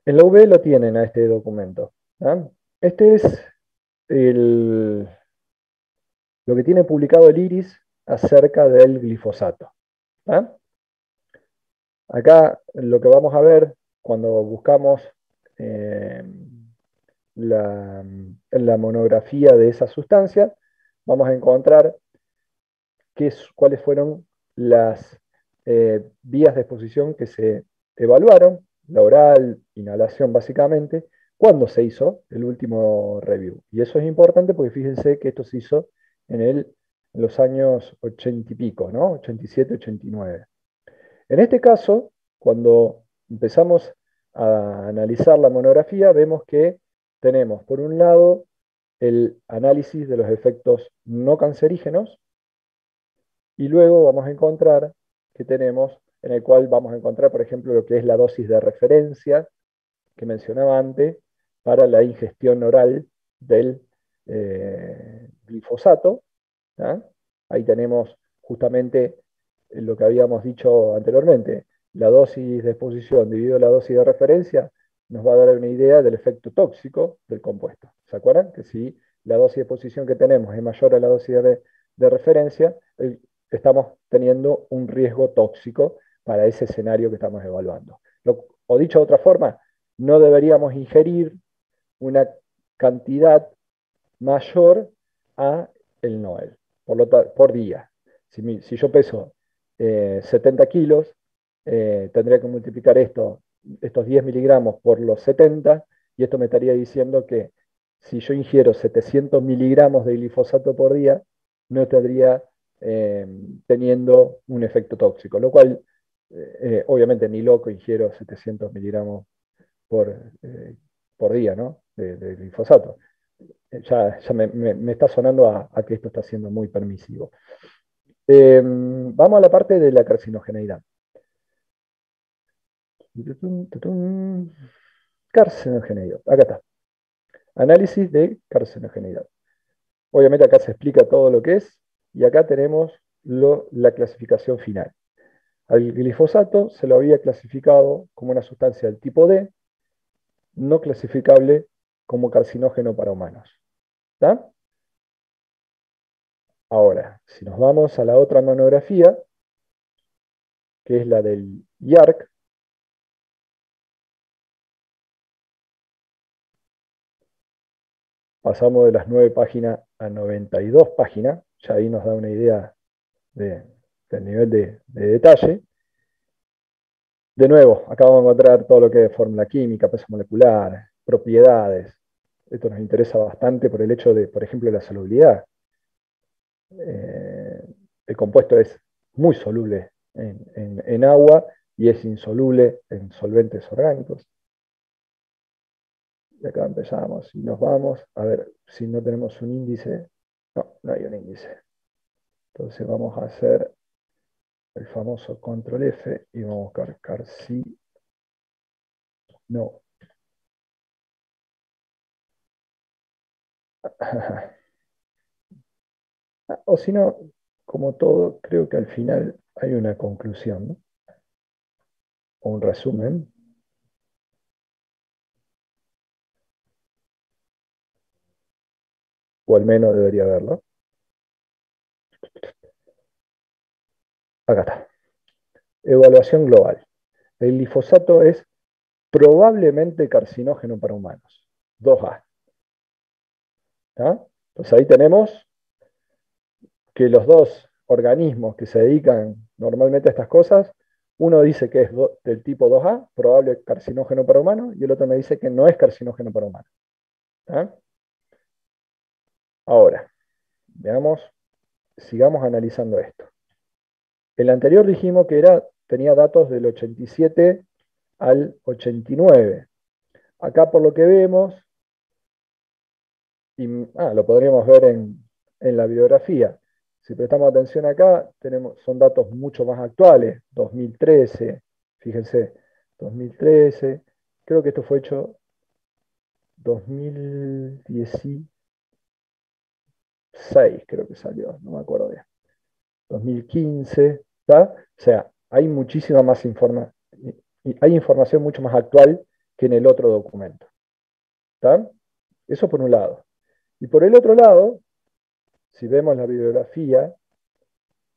En la UV lo tienen a este documento. ¿Ah? Este es lo que tiene publicado el IRIS acerca del glifosato. ¿Ah? Acá lo que vamos a ver cuando buscamos eh, la monografía de esa sustancia, vamos a encontrar cuáles fueron las vías de exposición que se evaluaron, la oral, inhalación básicamente, cuando se hizo el último review. Y eso es importante porque fíjense que esto se hizo en los años 80 y pico, ¿no? 87, 89. En este caso, cuando empezamos a analizar la monografía, vemos que tenemos, por un lado, el análisis de los efectos no cancerígenos, y luego vamos a encontrar que tenemos, en el cual vamos a encontrar, por ejemplo, lo que es la dosis de referencia que mencionaba antes para la ingestión oral del glifosato. ¿Ah? Ahí tenemos justamente lo que habíamos dicho anteriormente. La dosis de exposición dividido la dosis de referencia nos va a dar una idea del efecto tóxico del compuesto. ¿Se acuerdan? Que si la dosis de exposición que tenemos es mayor a la dosis de referencia, estamos teniendo un riesgo tóxico para ese escenario que estamos evaluando. O dicho de otra forma, no deberíamos ingerir una cantidad mayor a el NOEL por día. Si yo peso 70 kilos, tendría que multiplicar estos 10 miligramos por los 70, y esto me estaría diciendo que si yo ingiero 700 miligramos de glifosato por día, no estaría teniendo un efecto tóxico, lo cual obviamente ni loco ingiero 700 miligramos por día, ¿no? de glifosato. Ya me está sonando a que esto está siendo muy permisivo. Vamos a la parte de la carcinogeneidad. Carcinogeneidad, acá está. Análisis de carcinogeneidad. Obviamente acá se explica todo lo que es, y acá tenemos la clasificación final. Al glifosato se lo había clasificado como una sustancia del tipo D, no clasificable como carcinógeno para humanos. ¿Está? Ahora, si nos vamos a la otra monografía, que es la del IARC, pasamos de las 9 páginas a 92 páginas, ya ahí nos da una idea del nivel de detalle. De nuevo, acá vamos a encontrar todo lo que es fórmula química, peso molecular, propiedades. Esto nos interesa bastante por el hecho de, por ejemplo, la solubilidad. El compuesto es muy soluble en agua y es insoluble en solventes orgánicos. Y acá empezamos y nos vamos. A ver si no tenemos un índice. No, no hay un índice. Entonces vamos a hacer el famoso control F y vamos a buscar sí, no. O si no, como todo, creo que al final hay una conclusión, ¿no? O un resumen. O al menos debería haberlo. Acá está. Evaluación global. El glifosato es probablemente carcinógeno para humanos. 2A. ¿Tá? Entonces ahí tenemos que los dos organismos que se dedican normalmente a estas cosas, uno dice que es del tipo 2A, probable carcinógeno para humanos, y el otro me dice que no es carcinógeno para humanos. ¿Tá? Ahora, veamos, sigamos analizando esto. El anterior dijimos que tenía datos del 87 al 89. Acá por lo que vemos, lo podríamos ver en la bibliografía. Si prestamos atención acá, son datos mucho más actuales, 2013, fíjense, 2013, creo que esto fue hecho 2016, creo que salió, no me acuerdo bien, 2015, ¿tá? O sea, hay muchísima más información, hay información mucho más actual que en el otro documento, ¿tá? Eso por un lado. Y por el otro lado, si vemos la bibliografía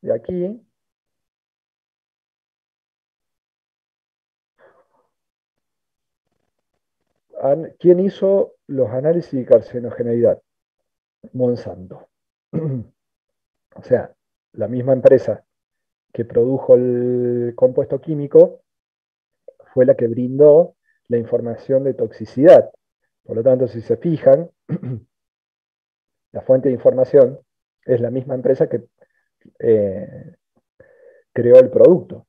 de aquí, ¿quién hizo los análisis de carcinogeneidad? Monsanto. O sea, la misma empresa que produjo el compuesto químico fue la que brindó la información de toxicidad. Por lo tanto, si se fijan, la fuente de información es la misma empresa que eh, creó el producto.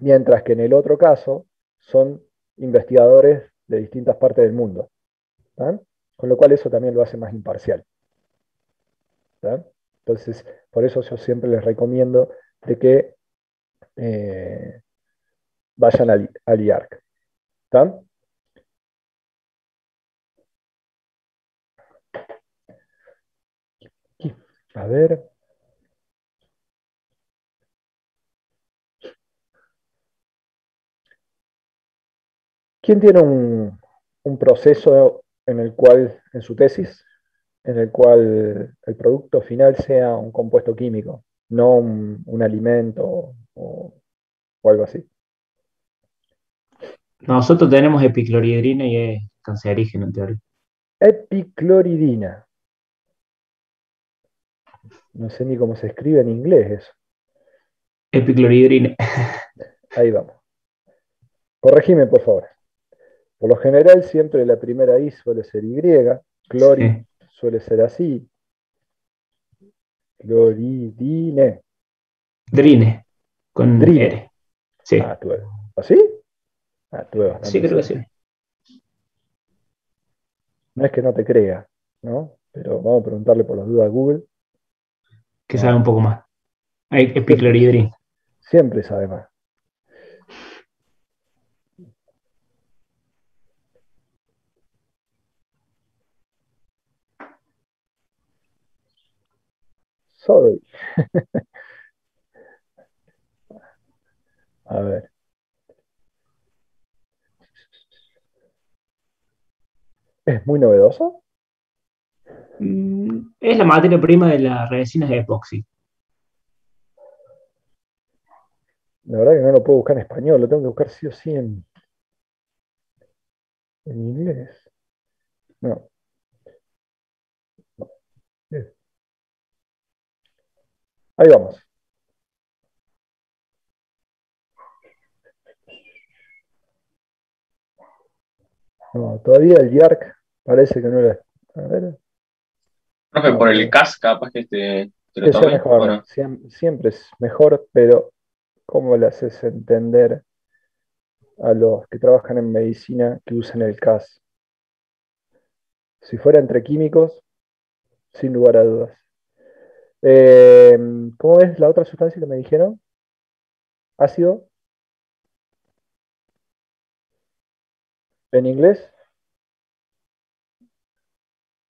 Mientras que en el otro caso son investigadores de distintas partes del mundo. ¿Tá? Con lo cual eso también lo hace más imparcial. ¿Tá? Entonces, por eso yo siempre les recomiendo de que vayan al IARC. ¿Tá? A ver. ¿Quién tiene un proceso en el cual, en su tesis, en el cual el producto final sea un compuesto químico, no un alimento o algo así? Nosotros tenemos epicloridrina y es cancerígeno en teoría. Epicloridina. No sé ni cómo se escribe en inglés eso. Epicloridrina. Ahí vamos. Corregime, por favor. Por lo general, siempre la primera I suele ser Y, clori Sí. suele ser así, cloridine, Drine, con drine. R. Sí, Tuve. ¿Así? Tuve sí, bastante creo que sí. cerca. No es que no te crea, ¿no? Pero vamos a preguntarle por las dudas a Google. Que sabe un No, poco más. Hay siempre, epicloridrina. siempre sabe más. Sorry. A ver. ¿Es muy novedoso? Es la materia prima de las resinas de epoxi. La verdad que no lo puedo buscar en español, lo tengo que buscar sí o sí en inglés. No. Ahí vamos. No, todavía el YARC parece que no era. A ver, Profe, no, por el CAS capaz que te lo que sea tome, ¿o mejor. no? Siempre es mejor, pero ¿cómo le haces entender a los que trabajan en medicina que usen el CAS? Si fuera entre químicos, sin lugar a dudas. Eh, ¿Cómo es la otra sustancia que me dijeron? Ácido, en inglés,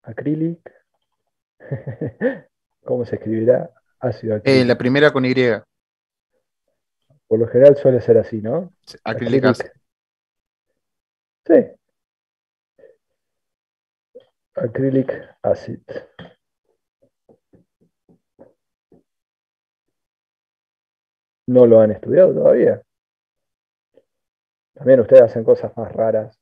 acrílico. ¿Cómo se escribirá ácido La acrílico? primera con Y, Por lo general suele ser así, ¿no? acrylic Acrylic. acid. Sí, acrylic acid. No lo han estudiado todavía. También ustedes hacen cosas más raras.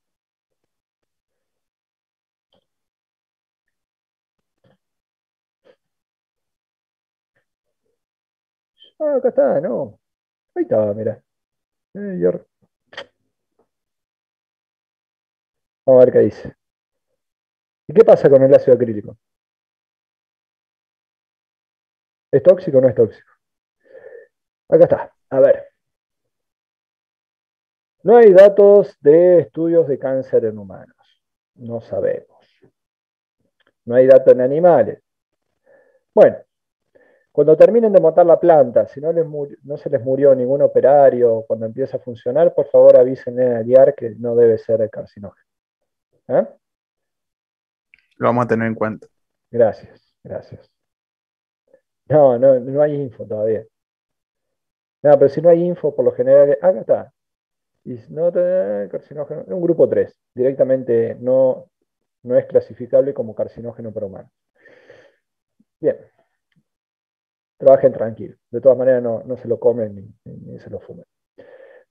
Ah, acá está, no. Ahí estaba, mira. Yor- Vamos a ver qué dice. ¿Y qué pasa con el ácido acrílico? ¿Es tóxico o no es tóxico? Acá está. A ver. No hay datos de estudios de cáncer en humanos. No sabemos. No hay datos en animales. Bueno, cuando terminen de montar la planta, si no se les murió ningún operario, cuando empiece a funcionar, por favor avisen al IAR que no debe ser carcinógeno. ¿Eh? Lo vamos a tener en cuenta. Gracias, gracias. No hay info todavía. No, pero si no hay info, por lo general, acá está. Y no carcinógeno, es un grupo 3. Directamente no es clasificable como carcinógeno para humanos. Bien, trabajen tranquilo. De todas maneras, no se lo comen ni se lo fumen.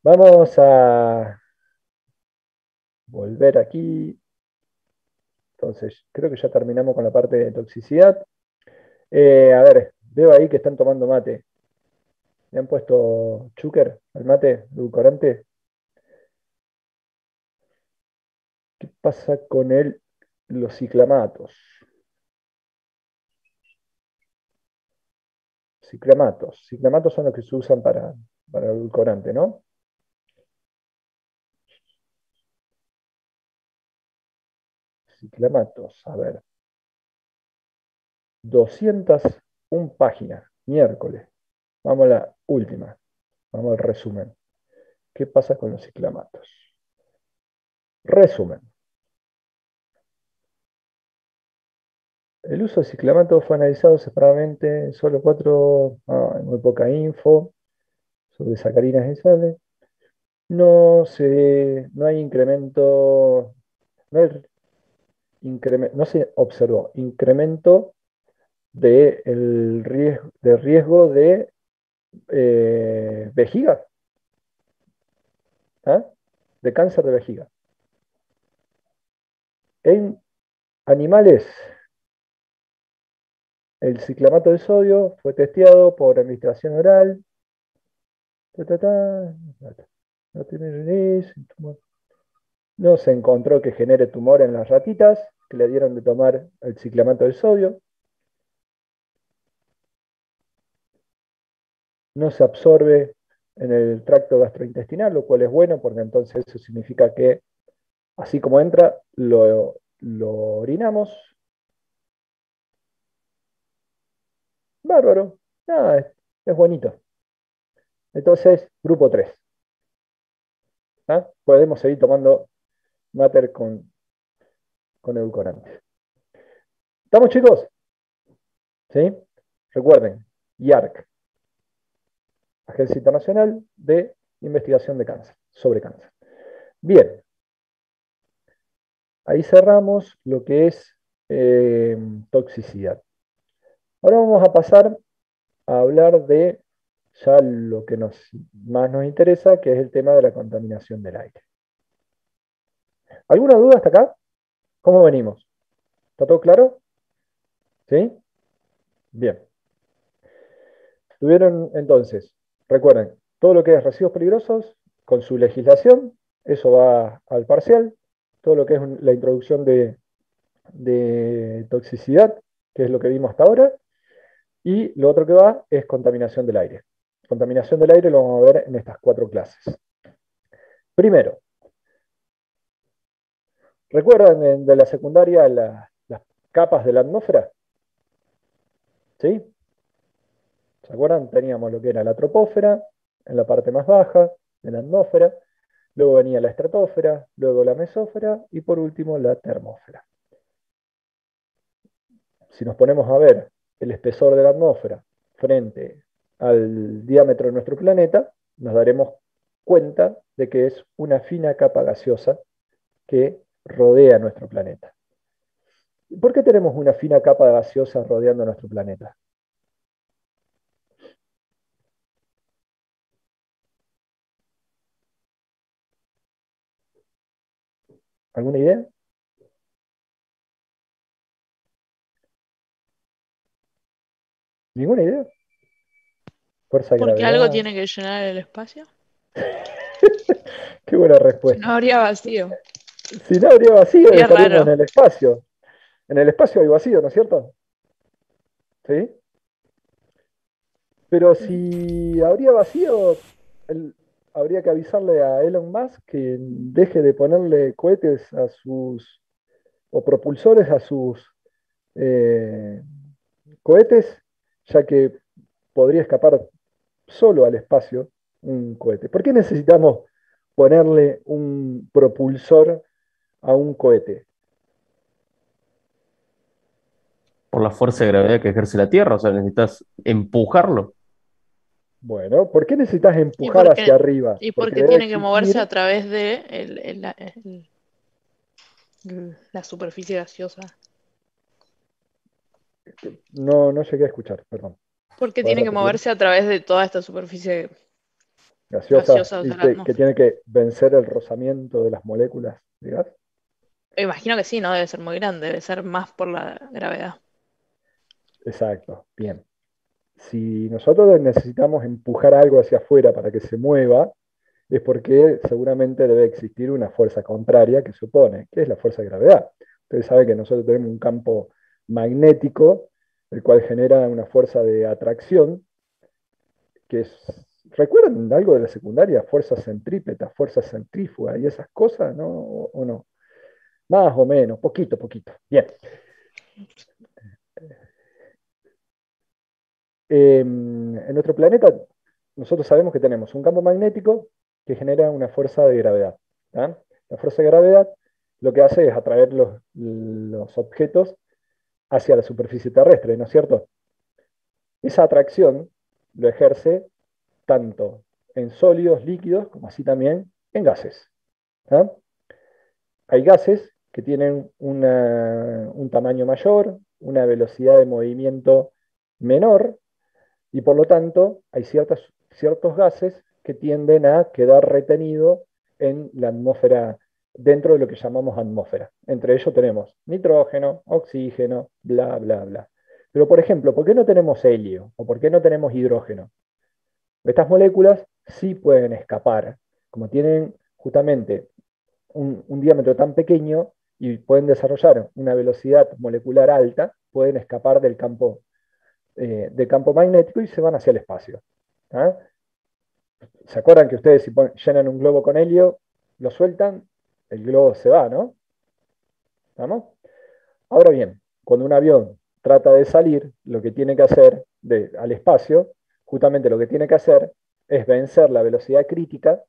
Vamos a volver aquí. Entonces, creo que ya terminamos con la parte de toxicidad. A ver, veo ahí que están tomando mate. ¿Le han puesto chúquer al mate, edulcorante? ¿Qué pasa con los ciclamatos? Ciclamatos. Ciclamatos son los que se usan para edulcorante, ¿no? Ciclamatos, a ver. 201 páginas, miércoles. Vamos a la última. Vamos al resumen. ¿Qué pasa con los ciclamatos? Resumen. El uso de ciclamato fue analizado separadamente en solo cuatro, muy poca info sobre sacarinas y sales. No hay incremento, no se observó incremento de riesgo de vejiga, ¿ah? De cáncer de vejiga. En animales, el ciclamato de sodio fue testeado por administración oral. Ta, ta, ta, no tiene release, no se encontró que genere tumor en las ratitas que le dieron de tomar el ciclamato de sodio. No se absorbe en el tracto gastrointestinal, lo cual es bueno porque entonces eso significa que así como entra, lo orinamos. Bárbaro. Nada, es bonito. Entonces, grupo 3. ¿Ah? Podemos seguir tomando mater con edulcorante. ¿Estamos, chicos? ¿Sí? Recuerden, IARC, Agencia Internacional de Investigación de Cáncer, sobre cáncer. Bien, ahí cerramos lo que es toxicidad. Ahora vamos a pasar a hablar de ya lo que más nos interesa, que es el tema de la contaminación del aire. ¿Alguna duda hasta acá? ¿Cómo venimos? ¿Está todo claro? ¿Sí? Bien. Tuvieron entonces, recuerden, todo lo que es residuos peligrosos, con su legislación, eso va al parcial, todo lo que es la introducción de toxicidad, que es lo que vimos hasta ahora, y lo otro que va es contaminación del aire. Contaminación del aire lo vamos a ver en estas 4 clases. Primero, ¿recuerdan de la secundaria las capas de la atmósfera? ¿Sí? ¿Se acuerdan? Teníamos lo que era la troposfera, en la parte más baja de la atmósfera, luego venía la estratosfera, luego la mesósfera y por último la termósfera. Si nos ponemos a ver el espesor de la atmósfera frente al diámetro de nuestro planeta, nos daremos cuenta de que es una fina capa gaseosa que rodea nuestro planeta. ¿Por qué tenemos una fina capa gaseosa rodeando nuestro planeta? ¿Alguna idea? ¿Ninguna idea? Fuerza de Porque algo gravedad. tiene que llenar el espacio. Qué buena Si respuesta. no habría vacío. Si no habría vacío, Sería estaríamos raro. en el espacio. En el espacio hay vacío, ¿no es cierto? ¿Sí? Pero si habría vacío, habría que avisarle a Elon Musk que deje de ponerle cohetes a o propulsores a sus eh, cohetes, ya que podría escapar solo al espacio un cohete. ¿Por qué necesitamos ponerle un propulsor a un cohete? Por la fuerza de gravedad que ejerce la Tierra, o sea, necesitas empujarlo. Bueno, ¿por qué necesitas Y empujar hacia porque, arriba? y Porque porque debe tiene que moverse a existir. través de la superficie gaseosa. No, no llegué a escuchar, perdón. Porque ¿Puedes tiene que repetir? moverse a través de toda esta superficie Gaseosa gaseosa y de la que atmósfera. tiene que vencer el rozamiento de las moléculas de gas. Me imagino que sí, no debe ser muy grande, debe ser más por la gravedad. Exacto, bien. Si nosotros necesitamos empujar algo hacia afuera para que se mueva, es porque seguramente debe existir una fuerza contraria que se opone, que es la fuerza de gravedad. Ustedes saben que nosotros tenemos un campo magnético, el cual genera una fuerza de atracción, que es, ¿recuerdan algo de la secundaria? Fuerza centrípeta, fuerza centrífuga y esas cosas, ¿no? ¿O no? Más o menos, poquito, poquito. Bien. En nuestro planeta, nosotros sabemos que tenemos un campo magnético que genera una fuerza de gravedad. ¿tá? La fuerza de gravedad lo que hace es atraer los objetos hacia la superficie terrestre, ¿no es cierto? Esa atracción lo ejerce tanto en sólidos, líquidos, como así también en gases. ¿tá? Hay gases que tienen un tamaño mayor, una velocidad de movimiento menor, y por lo tanto hay ciertos gases que tienden a quedar retenidos en la atmósfera, dentro de lo que llamamos atmósfera. Entre ellos tenemos nitrógeno, oxígeno, bla, bla, bla. Pero por ejemplo, ¿por qué no tenemos helio? ¿O por qué no tenemos hidrógeno? Estas moléculas sí pueden escapar, como tienen justamente un diámetro tan pequeño y pueden desarrollar una velocidad molecular alta, pueden escapar del campo magnético y se van hacia el espacio. ¿ah? ¿Se acuerdan que ustedes si llenan un globo con helio, lo sueltan, el globo se va, ¿no? ¿Estamos? Ahora bien, cuando un avión trata de salir, lo que tiene que hacer al espacio, justamente lo que tiene que hacer es vencer la velocidad crítica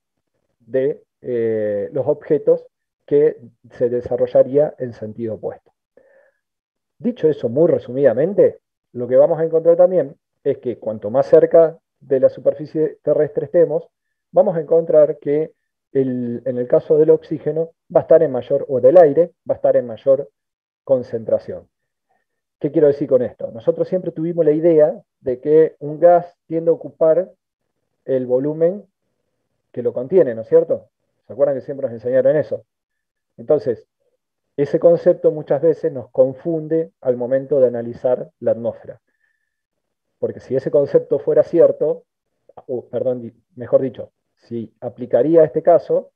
de los objetos que se desarrollaría en sentido opuesto. Dicho eso muy resumidamente, lo que vamos a encontrar también es que cuanto más cerca de la superficie terrestre estemos, vamos a encontrar que en el caso del oxígeno va a estar en mayor, o del aire, va a estar en mayor concentración. ¿Qué quiero decir con esto? Nosotros siempre tuvimos la idea de que un gas tiende a ocupar el volumen que lo contiene, ¿no es cierto? ¿Se acuerdan que siempre nos enseñaron eso? Entonces, ese concepto muchas veces nos confunde al momento de analizar la atmósfera. porque si ese concepto fuera cierto, perdón, mejor dicho, si aplicaría este caso,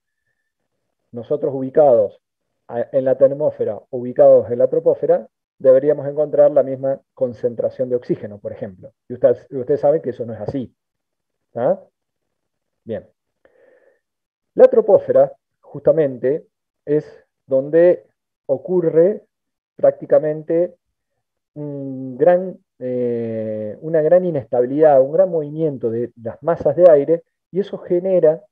nosotros ubicados en la termósfera, ubicados en la troposfera, deberíamos encontrar la misma concentración de oxígeno, por ejemplo. Y ustedes saben que eso no es así. ¿Ah? Bien. La troposfera, justamente, es donde ocurre prácticamente una gran inestabilidad, un gran movimiento de las masas de aire, y eso genera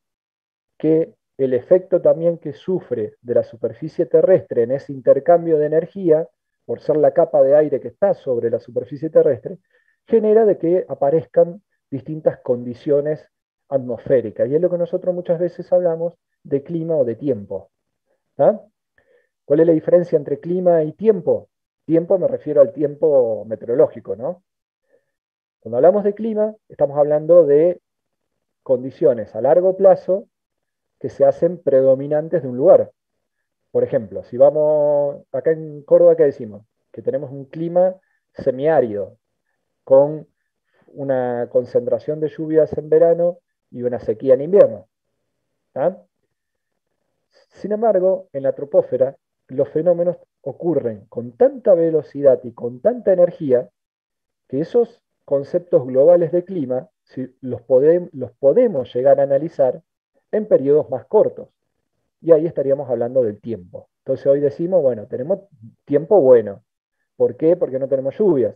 que el efecto también que sufre de la superficie terrestre en ese intercambio de energía, por ser la capa de aire que está sobre la superficie terrestre, genera de que aparezcan distintas condiciones atmosféricas. Y es lo que nosotros muchas veces hablamos de clima o de tiempo. ¿Ah? ¿Cuál es la diferencia entre clima y tiempo? Tiempo me refiero al tiempo meteorológico, ¿no? Cuando hablamos de clima, estamos hablando de condiciones a largo plazo que se hacen predominantes de un lugar. Por ejemplo, si vamos acá en Córdoba, ¿qué decimos? Que tenemos un clima semiárido, con una concentración de lluvias en verano y una sequía en invierno. ¿Ah? Sin embargo, en la troposfera, los fenómenos ocurren con tanta velocidad y con tanta energía que esos conceptos globales de clima los podemos llegar a analizar en periodos más cortos. Y ahí estaríamos hablando del tiempo. Entonces hoy decimos, bueno, tenemos tiempo bueno. ¿Por qué? Porque no tenemos lluvias.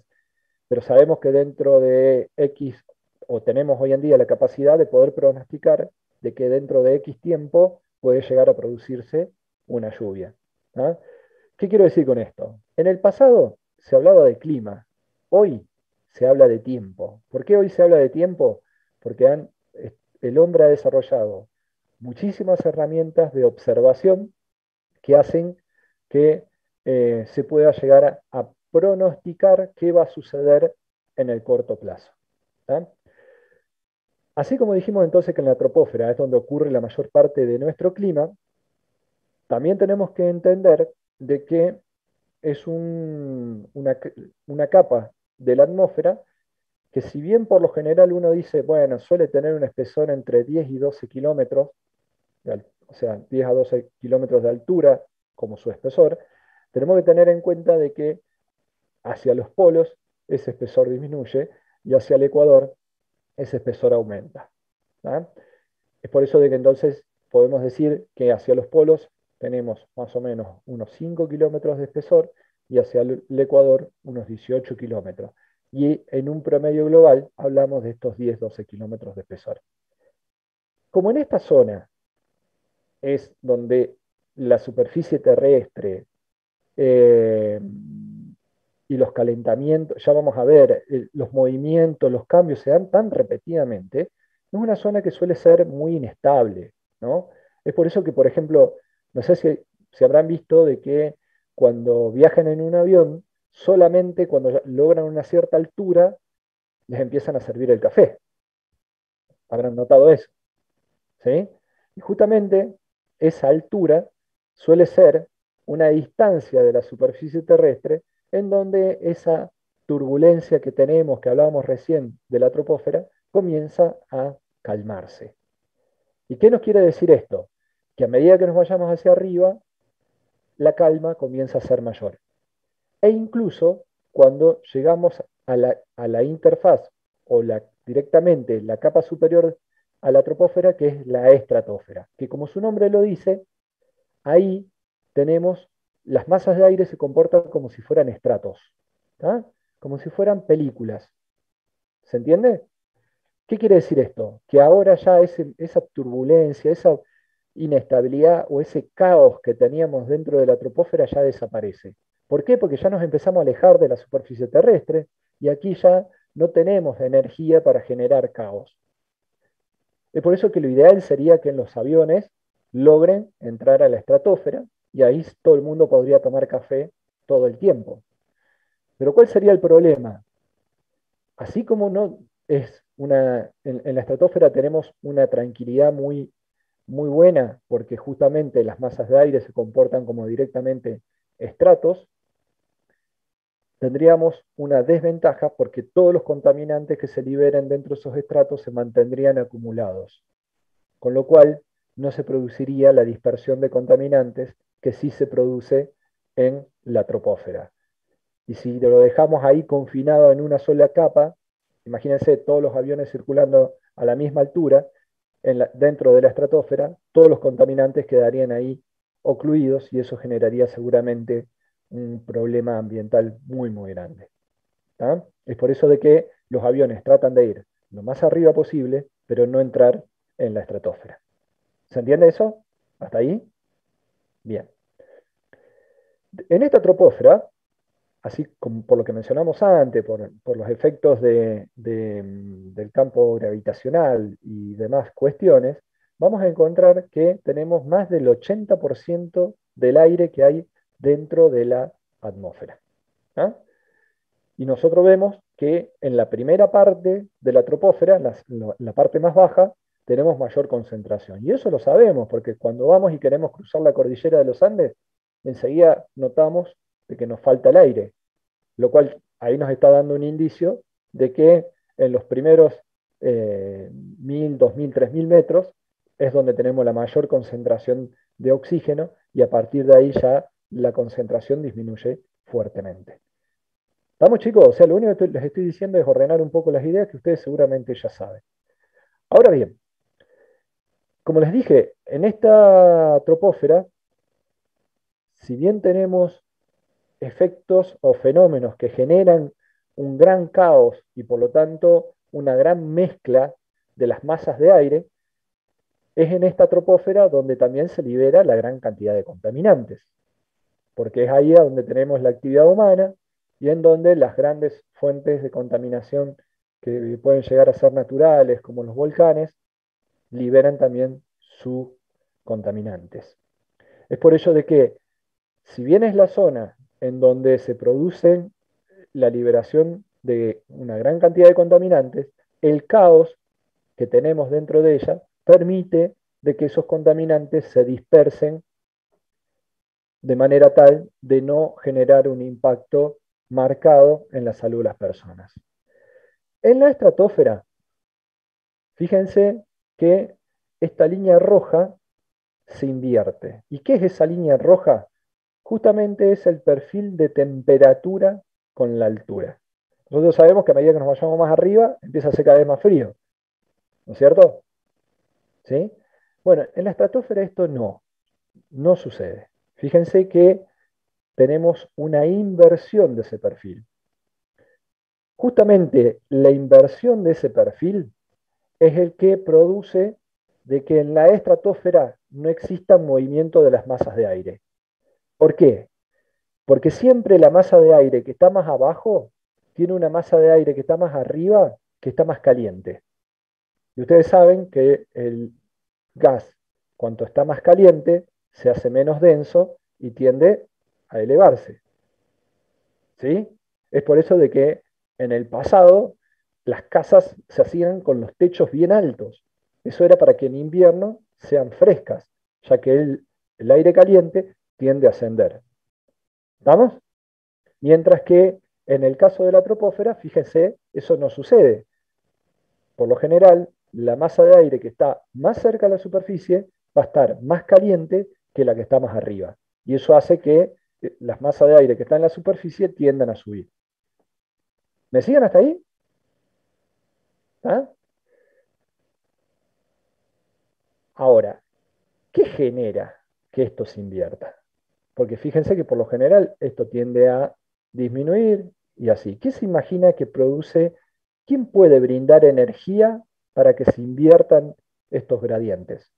Pero sabemos que dentro de X, o tenemos hoy en día la capacidad de poder pronosticar de que dentro de X tiempo puede llegar a producirse una lluvia. ¿Ah? ¿Qué quiero decir con esto? En el pasado se hablaba de clima, hoy se habla de tiempo. ¿Por qué hoy se habla de tiempo? Porque el hombre ha desarrollado muchísimas herramientas de observación que hacen que se pueda llegar a pronosticar qué va a suceder en el corto plazo. ¿Ah? Así como dijimos entonces que en la troposfera es donde ocurre la mayor parte de nuestro clima, también tenemos que entender de que es una capa de la atmósfera que, si bien por lo general uno dice, bueno, suele tener un espesor entre 10 y 12 kilómetros, o sea, 10 a 12 kilómetros de altura como su espesor, tenemos que tener en cuenta de que hacia los polos ese espesor disminuye y hacia el ecuador ese espesor aumenta. ¿Ah? Es por eso de que entonces podemos decir que hacia los polos tenemos más o menos unos 5 kilómetros de espesor y hacia el ecuador unos 18 kilómetros. Y en un promedio global hablamos de estos 10-12 kilómetros de espesor. Como en esta zona es donde la superficie terrestre eh, y los calentamientos, ya vamos a ver, los movimientos, los cambios se dan tan repetidamente, es una zona que suele ser muy inestable, ¿no? Es por eso que, por ejemplo, no sé si habrán visto de que cuando viajan en un avión, solamente cuando logran una cierta altura, les empiezan a servir el café. Habrán notado eso, ¿sí? Y justamente esa altura suele ser una distancia de la superficie terrestre en donde esa turbulencia que tenemos, que hablábamos recién de la troposfera, comienza a calmarse. ¿Y qué nos quiere decir esto? Que a medida que nos vayamos hacia arriba, la calma comienza a ser mayor. E incluso cuando llegamos a la interfaz o directamente la capa superior a la troposfera, que es la estratosfera, que como su nombre lo dice, ahí tenemos las masas de aire se comportan como si fueran estratos, ¿tá? Como si fueran películas. ¿Se entiende? ¿Qué quiere decir esto? Que ahora ya esa turbulencia, esa inestabilidad o ese caos que teníamos dentro de la troposfera ya desaparece. ¿Por qué? Porque ya nos empezamos a alejar de la superficie terrestre y aquí ya no tenemos energía para generar caos. Es por eso que lo ideal sería que en los aviones logren entrar a la estratosfera y ahí todo el mundo podría tomar café todo el tiempo. Pero ¿cuál sería el problema? Así como no es en la estratosfera tenemos una tranquilidad muy, muy buena porque justamente las masas de aire se comportan como directamente estratos, tendríamos una desventaja porque todos los contaminantes que se liberen dentro de esos estratos se mantendrían acumulados, con lo cual no se produciría la dispersión de contaminantes que sí se produce en la troposfera. Y si lo dejamos ahí confinado en una sola capa, imagínense todos los aviones circulando a la misma altura, dentro de la estratosfera, todos los contaminantes quedarían ahí ocluidos y eso generaría seguramente un problema ambiental muy, muy grande. ¿Tá? Es por eso de que los aviones tratan de ir lo más arriba posible, pero no entrar en la estratosfera. ¿Se entiende eso? ¿Hasta ahí? Bien. En esta troposfera, así como por lo que mencionamos antes, por los efectos del campo gravitacional y demás cuestiones, vamos a encontrar que tenemos más del 80% del aire que hay dentro de la atmósfera. ¿Ah? Y nosotros vemos que en la primera parte de la troposfera, la parte más baja, tenemos mayor concentración. Y eso lo sabemos, porque cuando vamos y queremos cruzar la cordillera de los Andes, enseguida notamos de que nos falta el aire, lo cual ahí nos está dando un indicio de que en los primeros 1000, 2000, 3000 metros es donde tenemos la mayor concentración de oxígeno y a partir de ahí ya la concentración disminuye fuertemente. ¿Estamos, chicos? O sea, lo único que les estoy diciendo es ordenar un poco las ideas que ustedes seguramente ya saben. Ahora bien, como les dije, en esta troposfera, si bien tenemos efectos o fenómenos que generan un gran caos y por lo tanto una gran mezcla de las masas de aire, es en esta troposfera donde también se libera la gran cantidad de contaminantes, porque es ahí donde tenemos la actividad humana y en donde las grandes fuentes de contaminación que pueden llegar a ser naturales, como los volcanes, liberan también sus contaminantes. Es por ello de que, si bien es la zona en donde se produce la liberación de una gran cantidad de contaminantes, el caos que tenemos dentro de ella permite de que esos contaminantes se dispersen de manera tal de no generar un impacto marcado en la salud de las personas. En la estratosfera, fíjense que esta línea roja se invierte. ¿Y qué es esa línea roja? Justamente es el perfil de temperatura con la altura. Nosotros sabemos que a medida que nos vayamos más arriba, empieza a ser cada vez más frío. ¿No es cierto? ¿Sí? Bueno, en la estratosfera esto no sucede. Fíjense que tenemos una inversión de ese perfil. Justamente la inversión de ese perfil es el que produce de que en la estratosfera no exista movimiento de las masas de aire. ¿Por qué? Porque siempre la masa de aire que está más abajo tiene una masa de aire que está más arriba que está más caliente. Y ustedes saben que el gas, cuanto está más caliente, se hace menos denso y tiende a elevarse. ¿Sí? Es por eso de que en el pasado las casas se hacían con los techos bien altos. Eso era para que en invierno sean frescas, ya que el aire caliente tiende a ascender. ¿Estamos? Mientras que en el caso de la troposfera, fíjense, eso no sucede. Por lo general, la masa de aire que está más cerca de la superficie va a estar más caliente que la que está más arriba. Y eso hace que las masas de aire que están en la superficie tiendan a subir. ¿Me siguen hasta ahí? ¿Ah? Ahora, ¿qué genera que esto se invierta? Porque fíjense que por lo general esto tiende a disminuir y así. ¿Qué se imagina que produce? ¿Quién puede brindar energía para que se inviertan estos gradientes?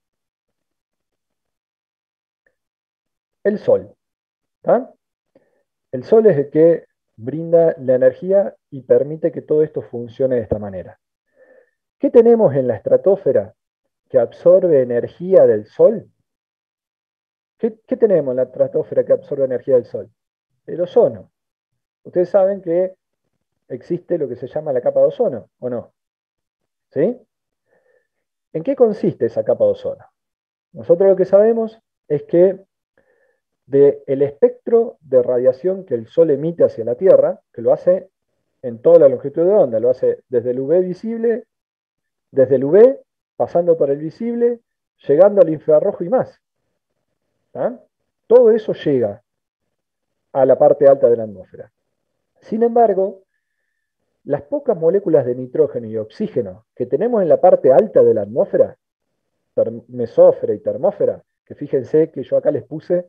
El Sol. ¿Tá? El Sol es el que brinda la energía y permite que todo esto funcione de esta manera. ¿Qué tenemos en la estratosfera que absorbe energía del Sol? ¿Qué tenemos en la estratosfera que absorbe energía del Sol? El ozono. Ustedes saben que existe lo que se llama la capa de ozono, ¿o no? ¿Sí? ¿En qué consiste esa capa de ozono? Nosotros lo que sabemos es que del espectro de radiación que el Sol emite hacia la Tierra, que lo hace en toda la longitud de onda, lo hace desde el UV visible, desde el UV, pasando por el visible, llegando al infrarrojo y más. ¿Ah? Todo eso llega a la parte alta de la atmósfera. Sin embargo, las pocas moléculas de nitrógeno y oxígeno que tenemos en la parte alta de la atmósfera, mesósfera y termósfera, que fíjense que yo acá les puse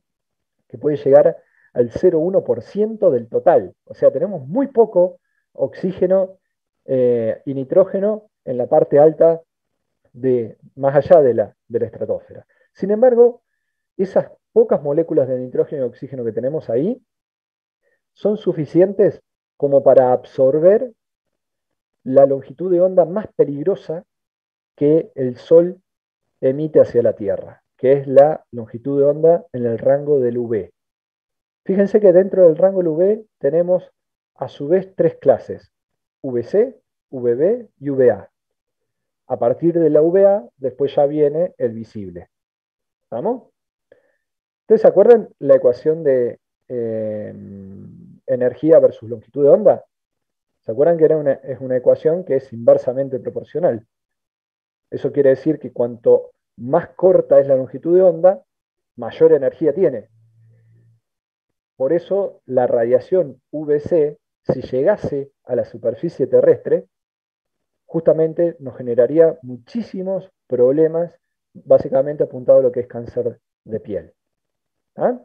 que puede llegar al 0,1% del total. O sea, tenemos muy poco oxígeno y nitrógeno en la parte alta más allá de la estratosfera. Sin embargo, esas pocas moléculas de nitrógeno y oxígeno que tenemos ahí son suficientes como para absorber la longitud de onda más peligrosa que el Sol emite hacia la Tierra, que es la longitud de onda en el rango del UV. Fíjense que dentro del rango del UV tenemos a su vez tres clases, VC, VB y VA. A partir de la VA, después ya viene el visible. ¿Estamos? ¿Ustedes se acuerdan la ecuación de energía versus longitud de onda? ¿Se acuerdan que es una ecuación que es inversamente proporcional? Eso quiere decir que cuanto más corta es la longitud de onda, mayor energía tiene. Por eso la radiación UVC, si llegase a la superficie terrestre, justamente nos generaría muchísimos problemas, básicamente apuntado a lo que es cáncer de piel. ¿Ah?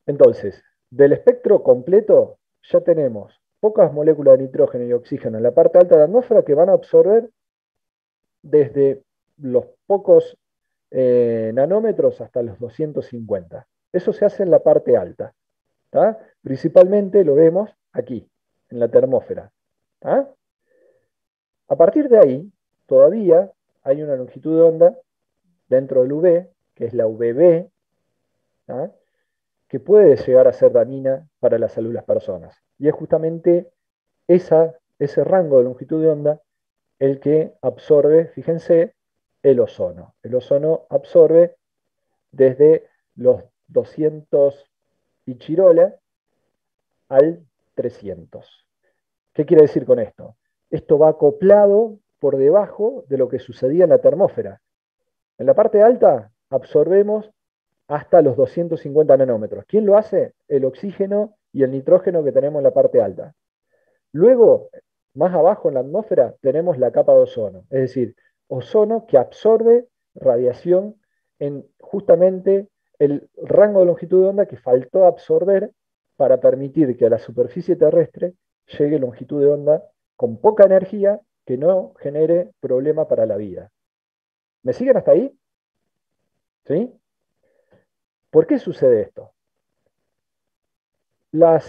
Entonces, del espectro completo ya tenemos pocas moléculas de nitrógeno y oxígeno en la parte alta de la atmósfera que van a absorber desde los pocos nanómetros hasta los 250. Eso se hace en la parte alta. ¿Tá? Principalmente lo vemos aquí, en la termósfera. ¿Tá? A partir de ahí, todavía hay una longitud de onda dentro del UV, que es la UVB, ¿tá? Que puede llegar a ser dañina para la salud de las personas. Y es justamente ese rango de longitud de onda el que absorbe, fíjense, el ozono. El ozono absorbe desde los 200 y chirola al 300. ¿Qué quiere decir con esto? Esto va acoplado por debajo de lo que sucedía en la termósfera. En la parte alta absorbemos hasta los 250 nanómetros. ¿Quién lo hace? El oxígeno y el nitrógeno que tenemos en la parte alta. Luego, más abajo en la atmósfera, tenemos la capa de ozono, es decir, ozono que absorbe radiación en justamente el rango de longitud de onda que faltó absorber para permitir que a la superficie terrestre llegue longitud de onda con poca energía que no genere problema para la vida. ¿Me siguen hasta ahí? ¿Sí? ¿Por qué sucede esto? La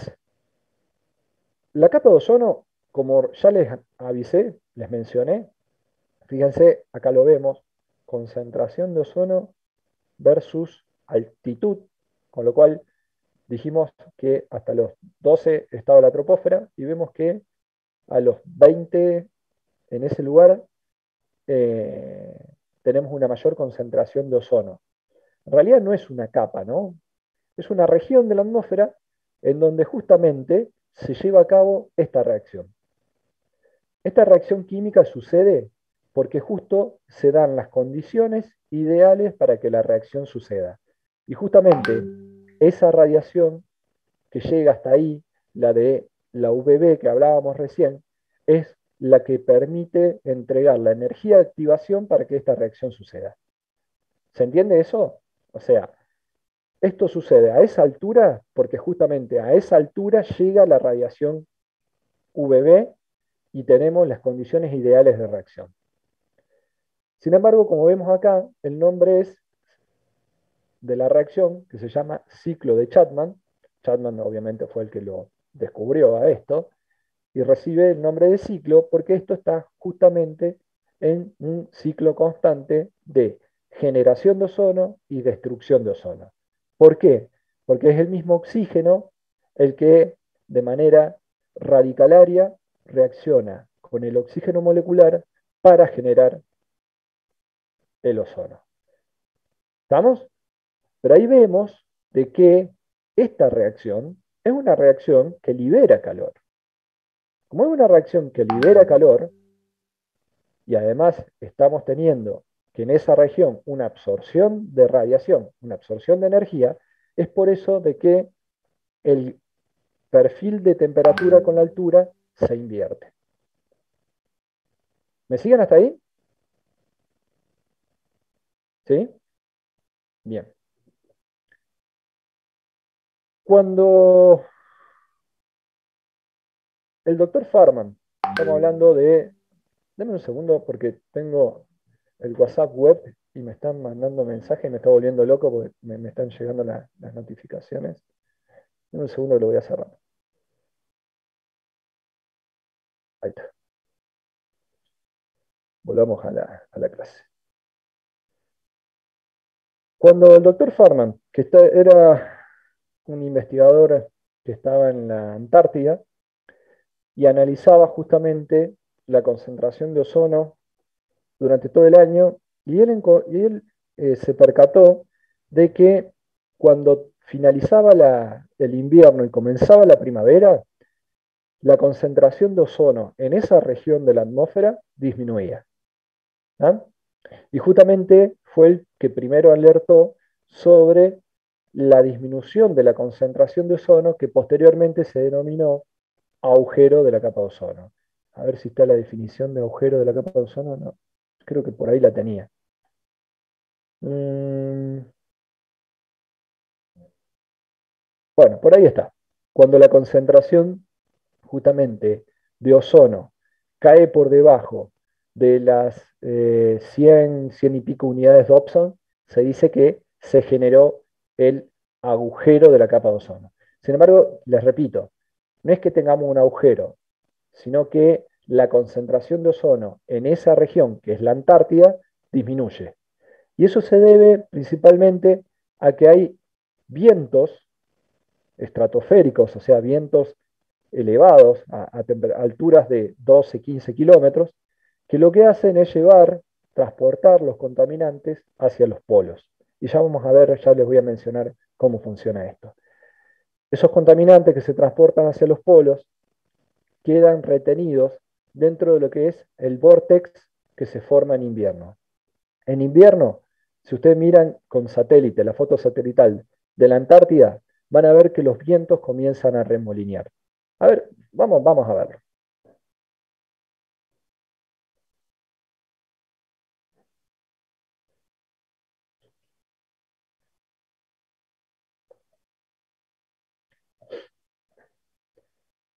capa de ozono, como ya les avisé, les mencioné, fíjense, acá lo vemos, concentración de ozono versus altitud, con lo cual dijimos que hasta los 12 estaba la troposfera y vemos que a los 20 en ese lugar tenemos una mayor concentración de ozono. En realidad no es una capa, ¿no? Es una región de la atmósfera en donde justamente se lleva a cabo esta reacción. Esta reacción química sucede porque justo se dan las condiciones ideales para que la reacción suceda. Y justamente esa radiación que llega hasta ahí, la de la UVB que hablábamos recién, es la que permite entregar la energía de activación para que esta reacción suceda. ¿Se entiende eso? O sea, esto sucede a esa altura porque justamente a esa altura llega la radiación UVB y tenemos las condiciones ideales de reacción. Sin embargo, como vemos acá, el nombre es de la reacción, que se llama ciclo de Chapman. Chapman obviamente fue el que lo descubrió a esto, y recibe el nombre de ciclo porque esto está justamente en un ciclo constante de generación de ozono y destrucción de ozono. ¿Por qué? Porque es el mismo oxígeno el que de manera radicalaria reacciona con el oxígeno molecular para generar el ozono. ¿Estamos? Pero ahí vemos de que esta reacción es una reacción que libera calor. Como es una reacción que libera calor, y además estamos teniendo que en esa región una absorción de radiación, una absorción de energía, es por eso de que el perfil de temperatura con la altura se invierte. ¿Me siguen hasta ahí? ¿Sí? Bien. Cuando el doctor Farman, estamos hablando de... Dame un segundo porque tengo el WhatsApp web y me están mandando mensajes y me está volviendo loco porque me están llegando las notificaciones. Dame un segundo que lo voy a cerrar. Ahí está. Volvamos a la clase. Cuando el doctor Farman, que era un investigador que estaba en la Antártida y analizaba justamente la concentración de ozono durante todo el año, y él se percató de que cuando finalizaba el invierno y comenzaba la primavera, la concentración de ozono en esa región de la atmósfera disminuía. ¿Ah? Y justamente fue el que primero alertó sobre la disminución de la concentración de ozono que posteriormente se denominó agujero de la capa de ozono. A ver si está la definición de agujero de la capa de ozono. No, creo que por ahí la tenía. Bueno, por ahí está. Cuando la concentración justamente de ozono cae por debajo de las 100 y pico unidades de Dobson, se dice que se generó el agujero de la capa de ozono. Sin embargo, les repito, no es que tengamos un agujero, sino que la concentración de ozono en esa región, que es la Antártida, disminuye. Y eso se debe principalmente a que hay vientos estratosféricos, o sea, vientos elevados a alturas de 12, 15 kilómetros, que lo que hacen es transportar los contaminantes hacia los polos. Y ya vamos a ver, ya les voy a mencionar cómo funciona esto. Esos contaminantes que se transportan hacia los polos quedan retenidos dentro de lo que es el vórtex que se forma en invierno. En invierno, si ustedes miran con satélite, la foto satelital de la Antártida, van a ver que los vientos comienzan a remolinear. A ver, vamos a verlo.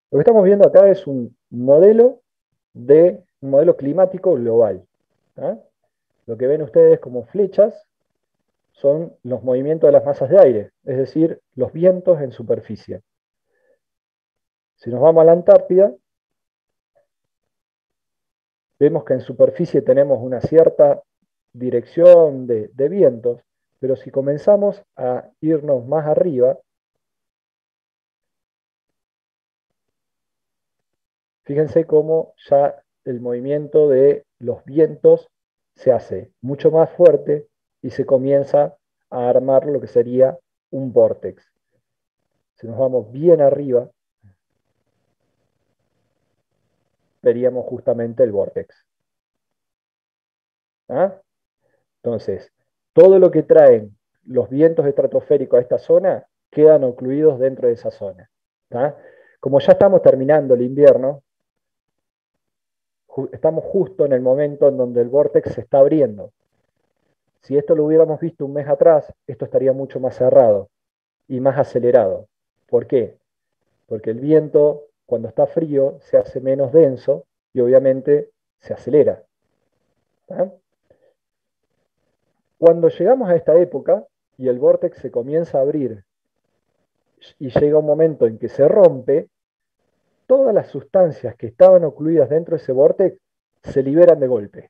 Lo que estamos viendo acá es un modelo climático global. ¿Ah? Lo que ven ustedes como flechas son los movimientos de las masas de aire, es decir, los vientos en superficie. Si nos vamos a la Antártida, vemos que en superficie tenemos una cierta dirección de vientos, pero si comenzamos a irnos más arriba, fíjense cómo ya el movimiento de los vientos se hace mucho más fuerte y se comienza a armar lo que sería un vórtex. Si nos vamos bien arriba, veríamos justamente el vórtex. ¿Ah? Entonces, todo lo que traen los vientos estratosféricos a esta zona quedan ocluidos dentro de esa zona. ¿Ah? Como ya estamos terminando el invierno, estamos justo en el momento en donde el vórtex se está abriendo. Si esto lo hubiéramos visto un mes atrás, esto estaría mucho más cerrado y más acelerado. ¿Por qué? Porque el viento, cuando está frío, se hace menos denso y obviamente se acelera. ¿Ah? Cuando llegamos a esta época y el vórtex se comienza a abrir y llega un momento en que se rompe, todas las sustancias que estaban ocluidas dentro de ese vórtex se liberan de golpe.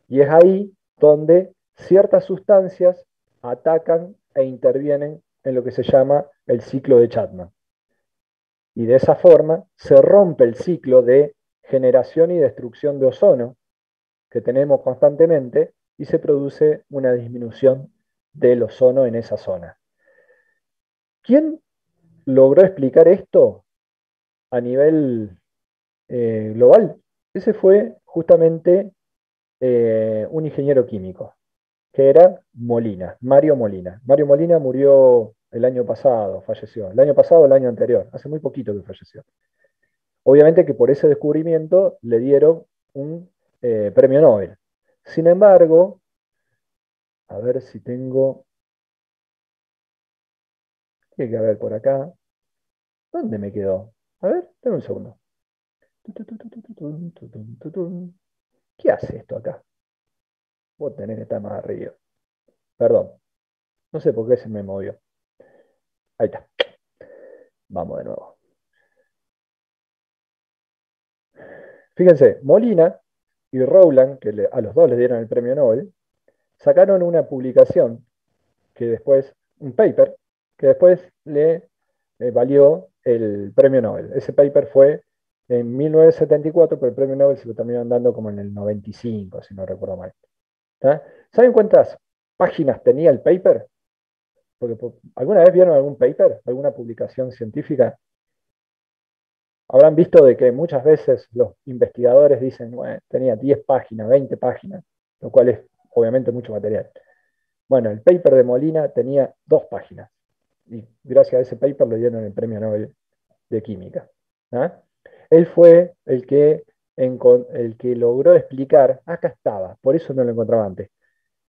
Y es ahí donde ciertas sustancias atacan e intervienen en lo que se llama el ciclo de Chapman. Y de esa forma se rompe el ciclo de generación y destrucción de ozono que tenemos constantemente y se produce una disminución del ozono en esa zona. ¿Quién logró explicar esto a nivel global? Ese fue justamente un ingeniero químico, que era Molina, Mario Molina. Mario Molina murió el año pasado, falleció. El año pasado o el año anterior, hace muy poquito que falleció. Obviamente que por ese descubrimiento le dieron un premio Nobel. Sin embargo, a ver si tengo... Tiene que haber por acá. ¿Dónde me quedó? A ver, dame un segundo. ¿Qué hace esto acá? Vos tenés que estar más arriba. Perdón, no sé por qué se me movió. Ahí está. Vamos de nuevo. Fíjense, Molina y Rowland, que a los dos les dieron el premio Nobel, sacaron una publicación que después, un paper, que después le valió el premio Nobel. Ese paper fue en 1974, pero el premio Nobel se lo terminaron dando como en el 95, si no recuerdo mal. ¿Tá? ¿Saben cuántas páginas tenía el paper? Porque, ¿alguna vez vieron algún paper, alguna publicación científica? Habrán visto de que muchas veces los investigadores dicen, bueno, tenía 10 páginas, 20 páginas, lo cual es obviamente mucho material. Bueno, el paper de Molina tenía 2 páginas y gracias a ese paper le dieron el premio Nobel de Química. ¿Ah? Él fue el que logró explicar, acá estaba, por eso no lo encontraba antes,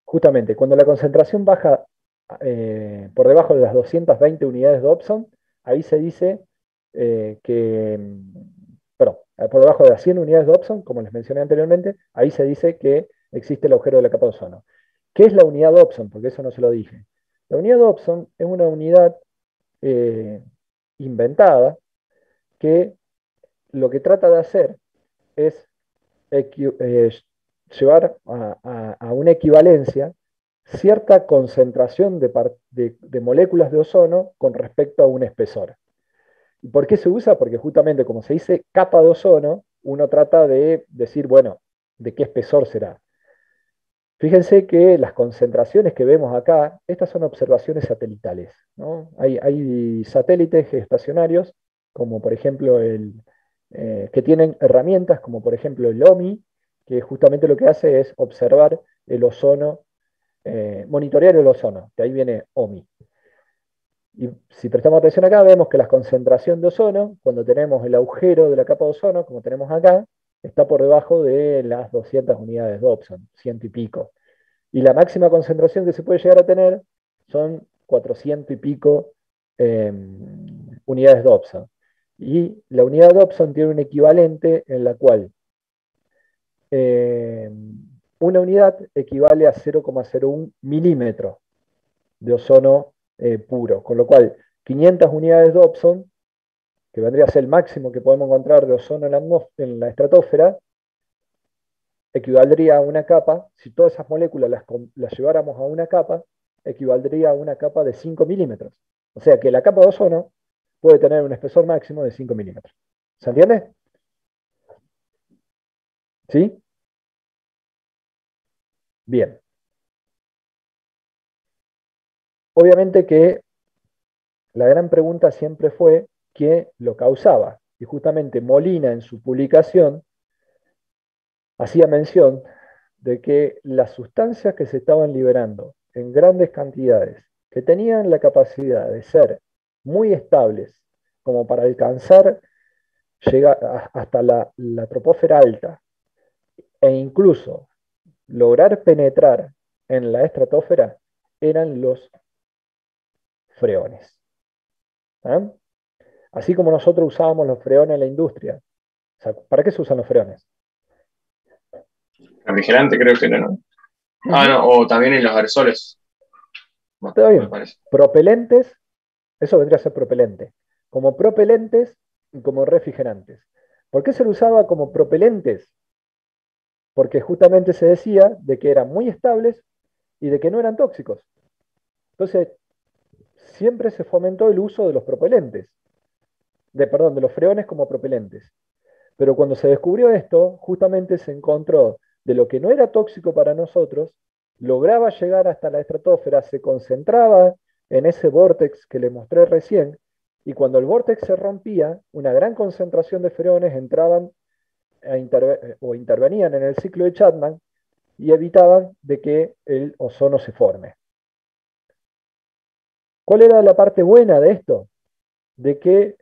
justamente cuando la concentración baja por debajo de las 220 unidades de Dobson, ahí se dice perdón, por debajo de las 100 unidades de Dobson, como les mencioné anteriormente, ahí se dice que existe el agujero de la capa de ozono. ¿Qué es la unidad Dobson? Porque eso no se lo dije. La unidad Dobson es una unidad inventada que lo que trata de hacer es llevar a una equivalencia cierta concentración de moléculas de ozono con respecto a un espesor. ¿Y por qué se usa? Porque justamente como se dice capa de ozono, uno trata de decir, bueno, ¿de qué espesor será? Fíjense que las concentraciones que vemos acá, estas son observaciones satelitales, ¿no? Hay satélites estacionarios, como por ejemplo que tienen herramientas, como por ejemplo el OMI, que justamente lo que hace es observar el ozono, monitorear el ozono, de ahí viene OMI. Y si prestamos atención acá, vemos que la concentración de ozono, cuando tenemos el agujero de la capa de ozono, como tenemos acá, está por debajo de las 200 unidades de Dobson, 100 y pico. Y la máxima concentración que se puede llegar a tener son 400 y pico unidades Dobson. Y la unidad Dobson tiene un equivalente en la cual una unidad equivale a 0,01 milímetros de ozono puro, con lo cual 500 unidades Dobson, que vendría a ser el máximo que podemos encontrar de ozono en la estratosfera, equivaldría a una capa, si todas esas moléculas las lleváramos a una capa, equivaldría a una capa de 5 milímetros. O sea que la capa de ozono puede tener un espesor máximo de 5 milímetros. ¿Se entiende? ¿Sí? Bien. Obviamente que la gran pregunta siempre fue qué lo causaba. Y justamente Molina en su publicación hacía mención de que las sustancias que se estaban liberando en grandes cantidades, que tenían la capacidad de ser muy estables, como para alcanzar llegar hasta la troposfera alta, e incluso lograr penetrar en la estratosfera, eran los freones. ¿Ah? Así como nosotros usábamos los freones en la industria. O sea, ¿para qué se usan los freones? Refrigerante creo que era, ¿no? Ah, no, o también en los aerosoles. Bueno, Está me bien. parece. Propelentes, eso vendría a ser propelente. Como propelentes y como refrigerantes. ¿Por qué se lo usaba como propelentes? Porque justamente se decía de que eran muy estables y de que no eran tóxicos. Entonces, siempre se fomentó el uso de los propelentes, de los freones como propelentes. Pero cuando se descubrió esto, justamente se encontró de lo que no era tóxico para nosotros, lograba llegar hasta la estratosfera, se concentraba en ese vórtex que le mostré recién, y cuando el vórtex se rompía, una gran concentración de freones entraban o intervenían en el ciclo de Chapman y evitaban de que el ozono se forme. ¿Cuál era la parte buena de esto? De que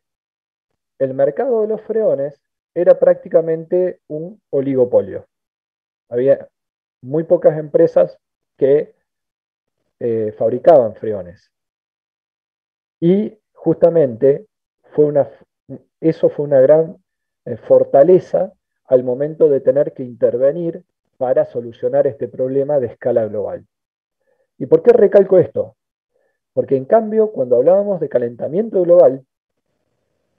el mercado de los freones era prácticamente un oligopolio. Había muy pocas empresas que fabricaban freones. Y justamente eso fue una gran fortaleza al momento de tener que intervenir para solucionar este problema de escala global. ¿Y por qué recalco esto? Porque en cambio, cuando hablábamos de calentamiento global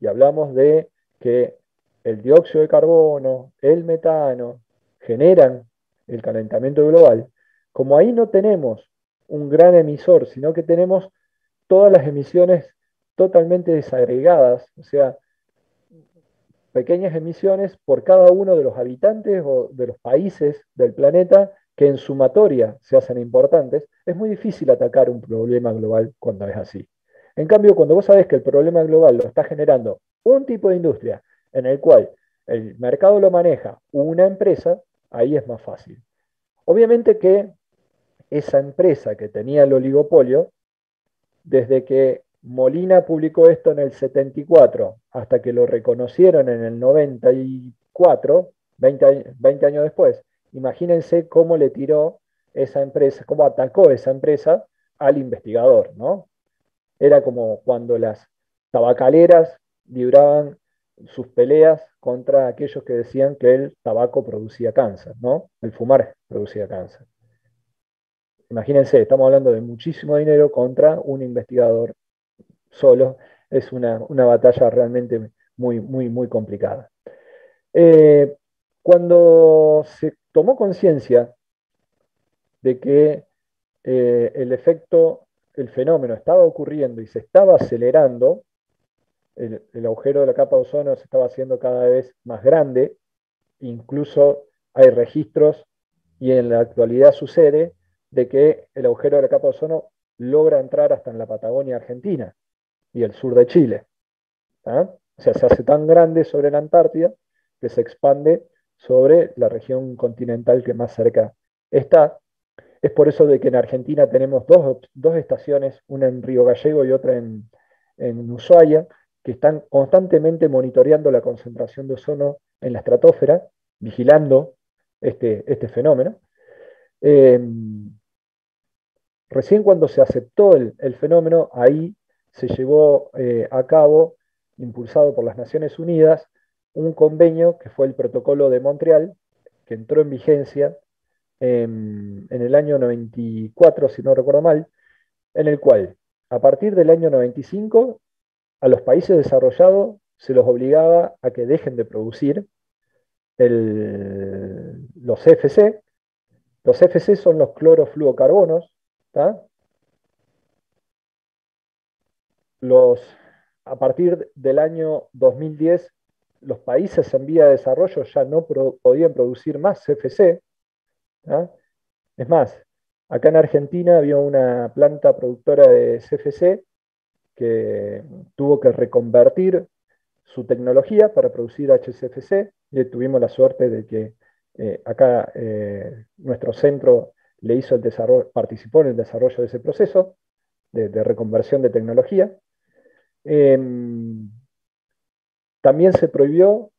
y hablamos de que el dióxido de carbono, el metano, generan el calentamiento global, como ahí no tenemos un gran emisor, sino que tenemos todas las emisiones totalmente desagregadas, o sea, pequeñas emisiones por cada uno de los habitantes o de los países del planeta que en sumatoria se hacen importantes, es muy difícil atacar un problema global cuando es así. En cambio, cuando vos sabés que el problema global lo está generando un tipo de industria en el cual el mercado lo maneja una empresa, ahí es más fácil. Obviamente que esa empresa que tenía el oligopolio, desde que Molina publicó esto en el 74 hasta que lo reconocieron en el 94, 20 años después, imagínense cómo le tiró esa empresa, cómo atacó esa empresa al investigador, ¿no? Era como cuando las tabacaleras libraban sus peleas contra aquellos que decían que el tabaco producía cáncer, ¿no? El fumar producía cáncer. Imagínense, estamos hablando de muchísimo dinero contra un investigador solo. Es una batalla realmente muy, muy, muy complicada. Eh, Cuando se tomó conciencia de que el fenómeno estaba ocurriendo y se estaba acelerando, el agujero de la capa de ozono se estaba haciendo cada vez más grande, incluso hay registros y en la actualidad sucede de que el agujero de la capa de ozono logra entrar hasta en la Patagonia Argentina y el sur de Chile. ¿Ah? O sea, se hace tan grande sobre la Antártida que se expande sobre la región continental que más cerca está. Es por eso de que en Argentina tenemos dos estaciones, una en Río Gallego y otra en Ushuaia, que están constantemente monitoreando la concentración de ozono en la estratosfera, vigilando este fenómeno. Eh, Recién cuando se aceptó el fenómeno, ahí se llevó a cabo, impulsado por las Naciones Unidas, un convenio que fue el Protocolo de Montreal, que entró en vigencia en el año 94, si no recuerdo mal, en el cual a partir del año 95 a los países desarrollados se los obligaba a que dejen de producir los CFC. Los CFC son los clorofluorocarbonos, ¿tá? Los, a partir del año 2010, los países en vía de desarrollo ya no podían producir más CFC. ¿Ah? Es más, acá en Argentina había una planta productora de CFC que tuvo que reconvertir su tecnología para producir HCFC y tuvimos la suerte de que acá nuestro centro le hizo el desarrollo, participó en el desarrollo de ese proceso de reconversión de tecnología. También se prohibió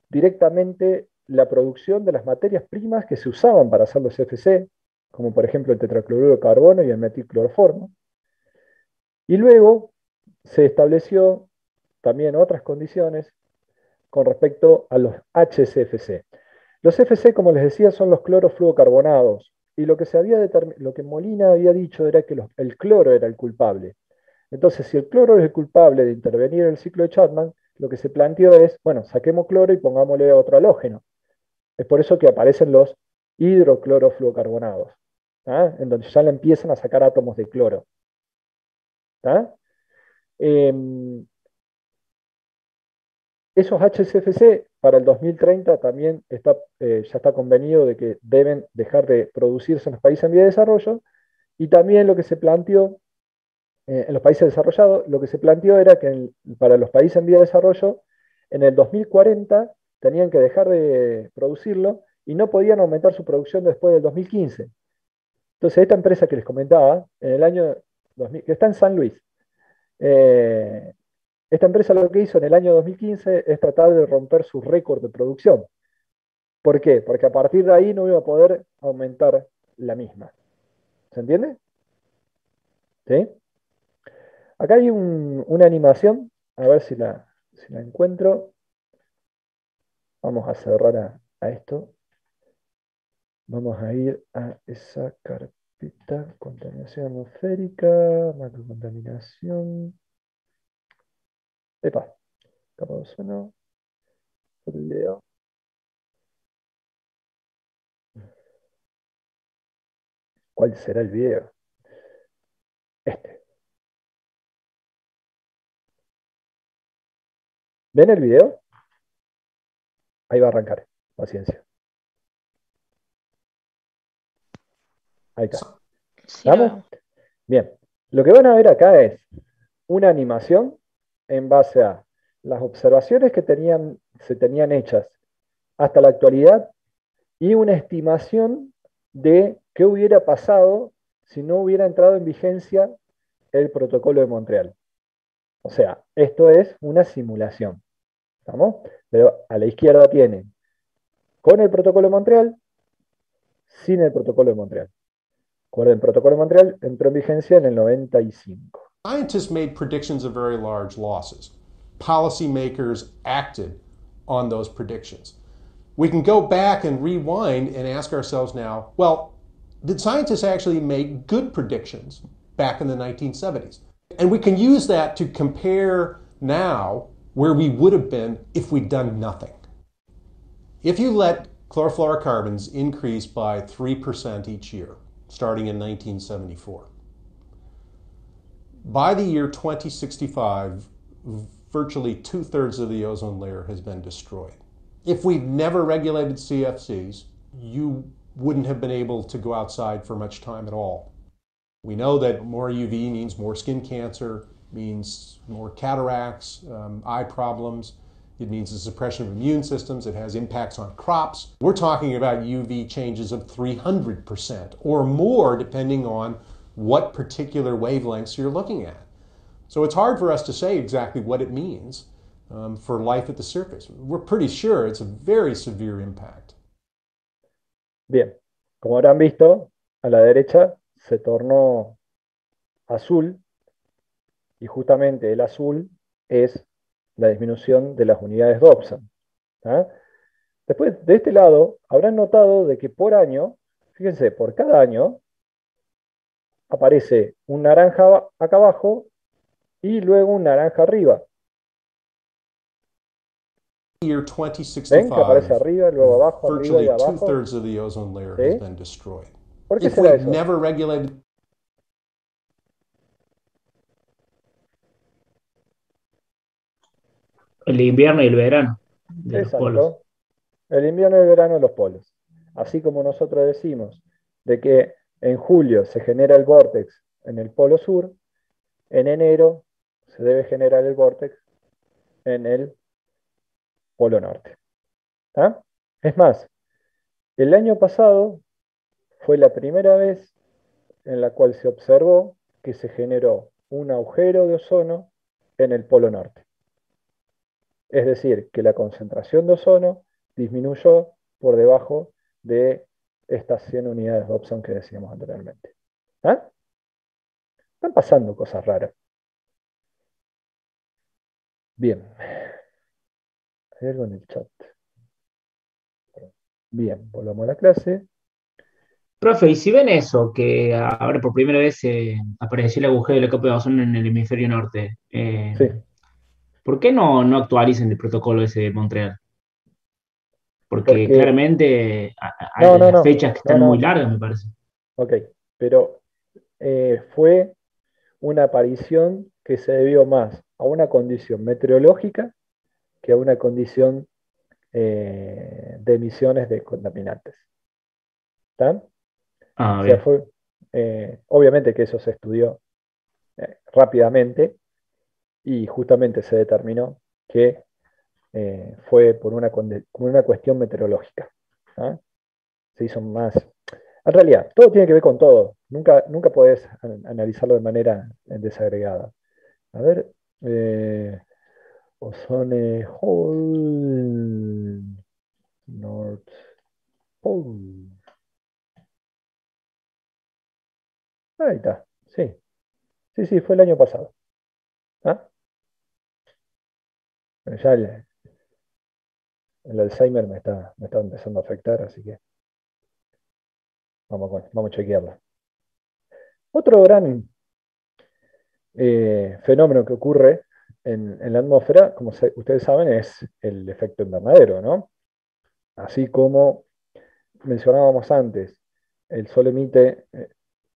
directamente la producción de las materias primas que se usaban para hacer los CFC, como por ejemplo el tetracloruro de carbono y el metilcloroformo. Y luego se estableció también otras condiciones con respecto a los HCFC. Los CFC, como les decía, son los clorofluorocarbonados. Y lo que Molina había dicho era que el cloro era el culpable. Entonces, si el cloro es el culpable de intervenir en el ciclo de Chapman, lo que se planteó es, bueno, saquemos cloro y pongámosle otro halógeno. Es por eso que aparecen los hidroclorofluorocarbonados, ¿tá? En donde ya le empiezan a sacar átomos de cloro. ¿Tá? Esos HCFC para el 2030 también ya está convenido de que deben dejar de producirse en los países en vía de desarrollo, y también lo que se planteó en los países desarrollados, lo que se planteó era que para los países en vía de desarrollo, en el 2040 tenían que dejar de producirlo y no podían aumentar su producción después del 2015. Entonces, esta empresa que les comentaba, en el año 2000, que está en San Luis, esta empresa lo que hizo en el año 2015 es tratar de romper su récord de producción. ¿Por qué? Porque a partir de ahí no iba a poder aumentar la misma. ¿Se entiende? ¿Sí? Acá hay una animación, a ver si la encuentro. Vamos a cerrar a esto. Vamos a ir a esa carpeta, contaminación atmosférica, macrocontaminación. Epa, capa de ozono, video. ¿Cuál será el video? Este. ¿Ven el video? Ahí va a arrancar. Paciencia. Ahí está. Sí, lo ¿Vamos? veo. Bien. Lo que van a ver acá es una animación en base a las observaciones que se tenían hechas hasta la actualidad y una estimación de qué hubiera pasado si no hubiera entrado en vigencia el protocolo de Montreal. O sea, esto es una simulación. ¿Estamos? Pero a la izquierda tienen con el protocolo de Montreal, sin el protocolo de Montreal. Recuerden, el protocolo de Montreal entró en vigencia en el 95. Scientists made predictions of very large losses. Policymakers acted on those predictions. We can go back and rewind and ask ourselves now, well, did scientists actually make good predictions back in the 1970s? And we can use that to compare now where we would have been if we'd done nothing. If you let chlorofluorocarbons increase by 3% each year, starting in 1974, by the year 2065, virtually 2/3 of the ozone layer has been destroyed. If we'd never regulated CFCs, you wouldn't have been able to go outside for much time at all. We know that more UV means more skin cancer, means more cataracts, eye problems. It means the suppression of immune systems. It has impacts on crops. We're talking about UV changes of 300% or more, depending on what particular wavelengths you're looking at. So it's hard for us to say exactly what it means for life at the surface. We're pretty sure it's a very severe impact. Bien, como habrán visto, a la derecha se tornó azul y justamente el azul es la disminución de las unidades Dobson. ¿Ah? Después, de este lado, habrán notado de que por año, fíjense, por cada año aparece un naranja acá abajo y luego un naranja arriba. Year ¿Ven que aparece 2065, arriba, luego abajo, arriba virtually y abajo? 2/3 of the ozone layer ¿Sí? has been destroyed. ¿Por qué If será we'd eso? never regulated El invierno y el verano de los polos. Exacto. El invierno y el verano en los polos. Así como nosotros decimos de que en julio se genera el vórtex en el polo sur, en enero se debe generar el vórtex en el polo norte. ¿Ah? Es más, el año pasado fue la primera vez en la cual se observó que se generó un agujero de ozono en el polo norte. Es decir, que la concentración de ozono disminuyó por debajo de estas 100 unidades de Dobson que decíamos anteriormente. ¿Ah? Están pasando cosas raras. Bien. Hay algo en el chat. Bien, volvamos a la clase. Profe, y si ven eso, que ahora por primera vez apareció el agujero de la capa de ozono en el hemisferio norte, Sí. ¿por qué no actualicen el protocolo ese de Montreal? Porque Porque claramente no, las fechas que están muy no. largas, me parece. Ok, pero fue una aparición que se debió más a una condición meteorológica que a una condición de emisiones de contaminantes. ¿Está? Ah, O sea, bien. obviamente que eso se estudió rápidamente y justamente se determinó que fue por una cuestión meteorológica. ¿Ah? Se hizo más. En realidad, todo tiene que ver con todo. Nunca podés analizarlo de manera desagregada. A ver, Ozone Hole, North Pole. Ahí está, sí. Sí, fue el año pasado. ¿Ah? Ya el Alzheimer me está empezando a afectar, así que vamos a chequearlo. Otro gran fenómeno que ocurre en la atmósfera, como ustedes saben, es el efecto invernadero, ¿no? Así como mencionábamos antes, el Sol emite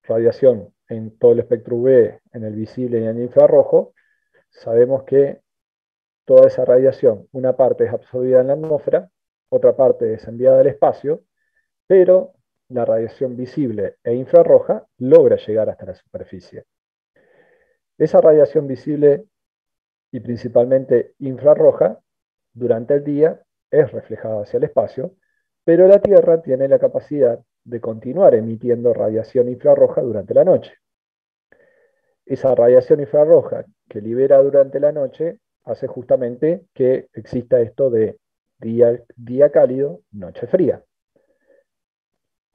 radiación en todo el espectro UV, en el visible y en el infrarrojo. Sabemos que toda esa radiación, una parte es absorbida en la atmósfera, otra parte es enviada al espacio, pero la radiación visible e infrarroja logra llegar hasta la superficie. Esa radiación visible y principalmente infrarroja, durante el día es reflejada hacia el espacio, pero la Tierra tiene la capacidad de continuar emitiendo radiación infrarroja durante la noche. Esa radiación infrarroja que libera durante la noche hace justamente que exista esto de día cálido, noche fría.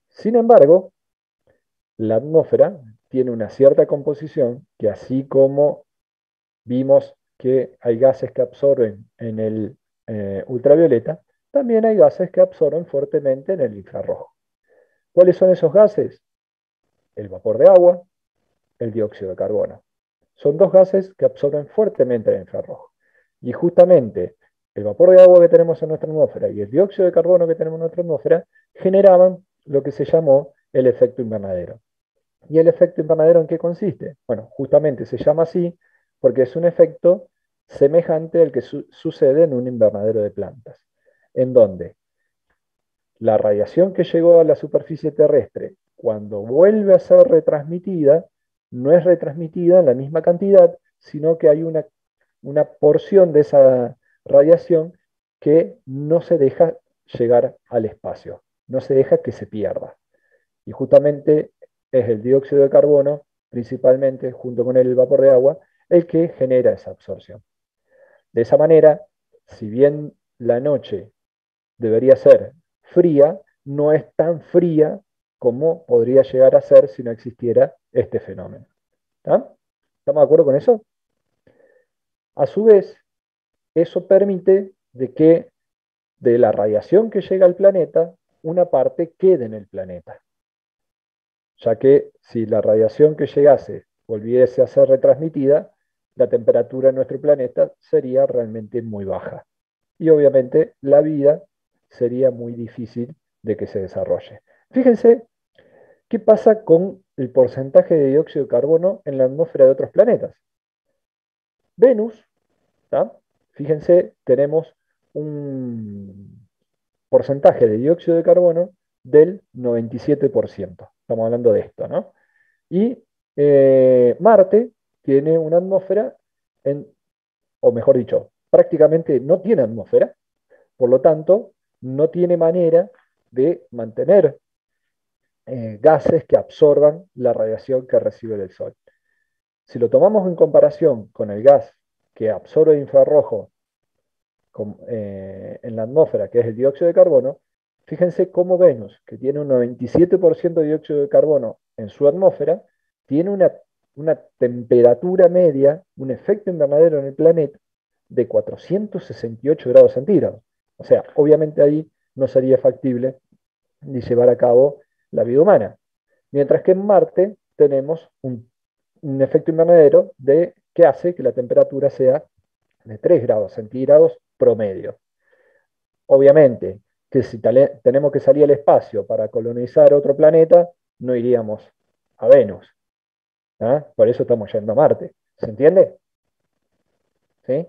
Sin embargo, la atmósfera tiene una cierta composición que, así como vimos que hay gases que absorben en el ultravioleta, también hay gases que absorben fuertemente en el infrarrojo. ¿Cuáles son esos gases? El vapor de agua, el dióxido de carbono. Son dos gases que absorben fuertemente el infrarrojo. Y justamente el vapor de agua que tenemos en nuestra atmósfera y el dióxido de carbono que tenemos en nuestra atmósfera generaban lo que se llamó el efecto invernadero. ¿Y el efecto invernadero en qué consiste? Bueno, justamente se llama así porque es un efecto semejante al que sucede en un invernadero de plantas, en donde la radiación que llegó a la superficie terrestre, cuando vuelve a ser retransmitida, no es retransmitida en la misma cantidad, sino que hay una porción de esa radiación que no se deja llegar al espacio, no se deja que se pierda. Y justamente es el dióxido de carbono, principalmente junto con el vapor de agua, el que genera esa absorción. De esa manera, si bien la noche debería ser fría, no es tan fría como podría llegar a ser si no existiera este fenómeno. ¿Está? ¿Estamos de acuerdo con eso? A su vez, eso permite de que de la radiación que llega al planeta, una parte quede en el planeta, ya que si la radiación que llegase volviese a ser retransmitida, la temperatura en nuestro planeta sería realmente muy baja. Y obviamente la vida sería muy difícil de que se desarrolle. Fíjense qué pasa con el porcentaje de dióxido de carbono en la atmósfera de otros planetas. Venus, ¿tá? Fíjense, tenemos un porcentaje de dióxido de carbono del 97%. Estamos hablando de esto, ¿no? Y Marte tiene una atmósfera, o mejor dicho, prácticamente no tiene atmósfera, por lo tanto, no tiene manera de mantener gases que absorban la radiación que recibe del Sol. Si lo tomamos en comparación con el gas que absorbe infrarrojo en la atmósfera, que es el dióxido de carbono, fíjense cómo Venus, que tiene un 97% de dióxido de carbono en su atmósfera, tiene una temperatura media, un efecto invernadero en el planeta de 468 grados centígrados. O sea, obviamente ahí no sería factible ni llevar a cabo la vida humana. Mientras que en Marte tenemos un efecto invernadero que hace que la temperatura sea de 3 grados centígrados promedio. Obviamente que si tenemos que salir al espacio para colonizar otro planeta, no iríamos a Venus. Por eso estamos yendo a Marte. ¿Se entiende? ¿Sí?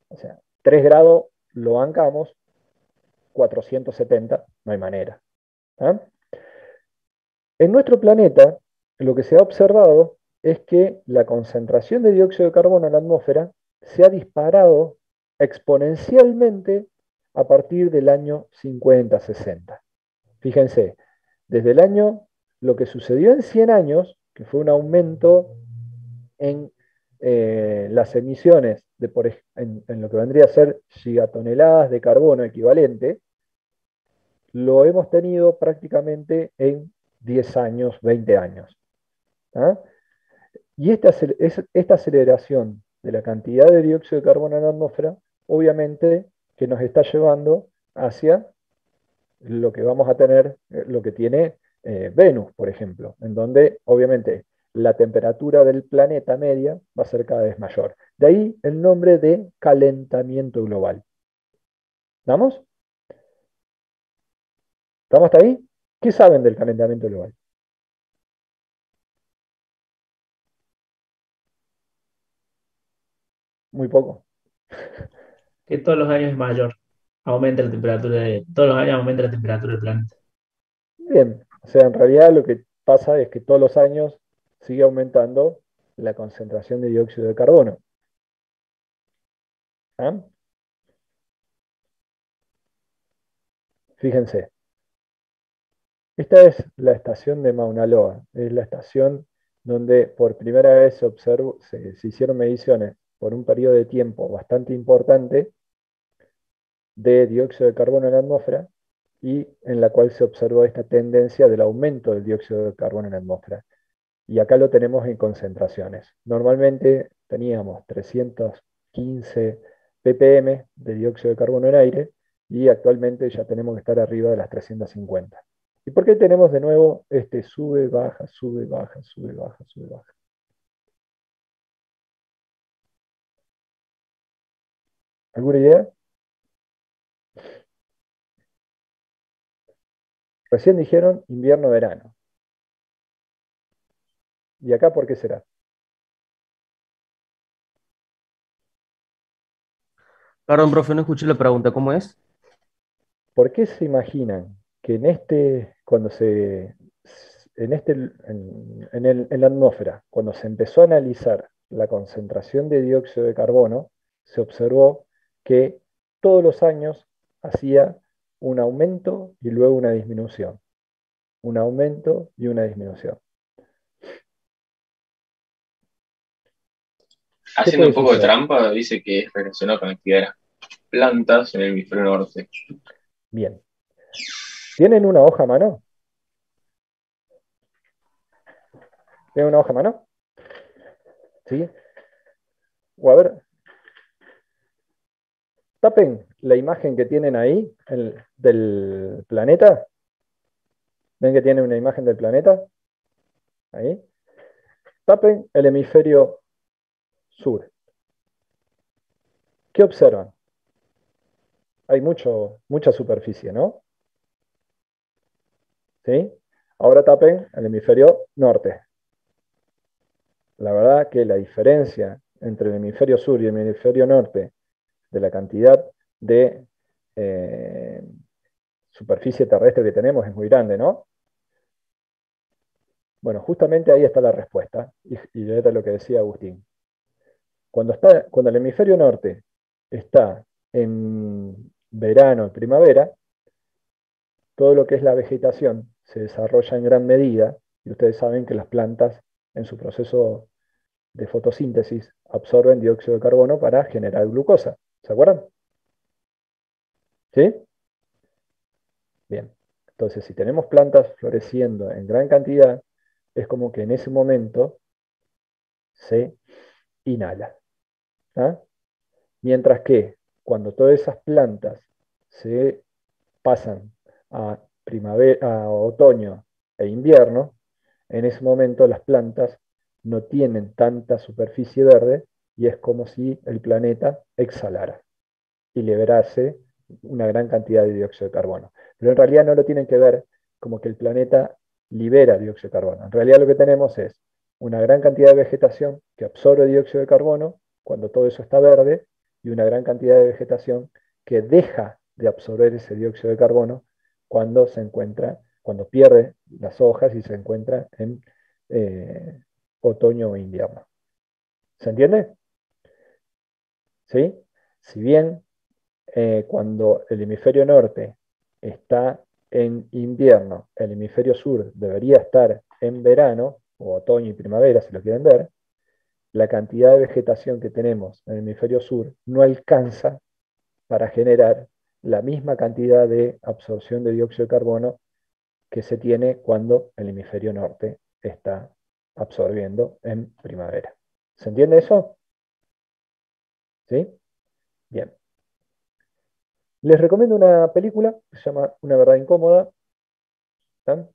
O sea, 3 grados lo bancamos, 470 no hay manera. ¿Ah? En nuestro planeta, lo que se ha observado es que la concentración de dióxido de carbono en la atmósfera se ha disparado exponencialmente a partir del año 50-60. Fíjense, desde el año, lo que sucedió en 100 años, que fue un aumento en las emisiones en lo que vendría a ser gigatoneladas de carbono equivalente, lo hemos tenido prácticamente en 10 años, 20 años. ¿Ah? Y esta aceleración de la cantidad de dióxido de carbono en la atmósfera, obviamente que nos está llevando hacia lo que vamos a tener, lo que tiene Venus, por ejemplo, en donde obviamente la temperatura del planeta media va a ser cada vez mayor. De ahí el nombre de calentamiento global. ¿Vamos? ¿Estamos hasta ahí? ¿Qué saben del calentamiento global? Muy poco. Que todos los años es mayor. Aumenta la temperatura todos los años aumenta la temperatura del planeta. Bien, o sea, en realidad lo que pasa es que todos los años sigue aumentando la concentración de dióxido de carbono. ¿Ah? Fíjense, esta es la estación de Mauna Loa, es la estación donde por primera vez se hicieron mediciones por un periodo de tiempo bastante importante de dióxido de carbono en la atmósfera y en la cual se observó esta tendencia del aumento del dióxido de carbono en la atmósfera. Y acá lo tenemos en concentraciones. Normalmente teníamos 315 ppm de dióxido de carbono en aire y actualmente ya tenemos que estar arriba de las 350. ¿Y por qué tenemos de nuevo este sube, baja, sube, baja, sube, baja, sube, baja? ¿Alguna idea? Recién dijeron invierno-verano. ¿Y acá por qué será? Perdón, profe, no escuché la pregunta, ¿cómo es? ¿Por qué se imaginan que en la atmósfera, cuando se empezó a analizar la concentración de dióxido de carbono, se observó que todos los años hacía un aumento y luego una disminución? Un aumento y una disminución. ¿Qué Haciendo puede un poco de suceder? trampa, dice que es relacionado con la actividad de las plantas en el hemisferio norte. Bien. ¿Tienen una hoja a mano? ¿Tienen una hoja a mano? ¿Sí? O a ver, tapen la imagen que tienen ahí del planeta. ¿Ven que tiene una imagen del planeta? Ahí. Tapen el hemisferio sur. ¿Qué observan? Hay mucha superficie, ¿no? ¿Sí? Ahora tapen el hemisferio norte. La verdad que la diferencia entre el hemisferio sur y el hemisferio norte de la cantidad de superficie terrestre que tenemos es muy grande, ¿no? Bueno, justamente ahí está la respuesta, y esto es lo que decía Agustín. Cuando el hemisferio norte está en verano y primavera, todo lo que es la vegetación se desarrolla en gran medida, y ustedes saben que las plantas en su proceso de fotosíntesis absorben dióxido de carbono para generar glucosa. ¿Se acuerdan? ¿Sí? Bien. Entonces, si tenemos plantas floreciendo en gran cantidad, es como que en ese momento se inhala. ¿Ah? Mientras que cuando todas esas plantas se pasan a primavera, a otoño e invierno, en ese momento las plantas no tienen tanta superficie verde y es como si el planeta exhalara y liberase una gran cantidad de dióxido de carbono. Pero en realidad no lo tienen que ver como que el planeta libera dióxido de carbono. En realidad lo que tenemos es una gran cantidad de vegetación que absorbe dióxido de carbono cuando todo eso está verde y una gran cantidad de vegetación que deja de absorber ese dióxido de carbono cuando pierde las hojas y se encuentra en otoño o invierno. ¿Se entiende? ¿Sí? Si bien cuando el hemisferio norte está en invierno, el hemisferio sur debería estar en verano, o otoño y primavera, si lo quieren ver, la cantidad de vegetación que tenemos en el hemisferio sur no alcanza para generar la misma cantidad de absorción de dióxido de carbono que se tiene cuando el hemisferio norte está absorbiendo en primavera. ¿Se entiende eso? ¿Sí? Bien. Les recomiendo una película que se llama Una verdad incómoda. ¿Están?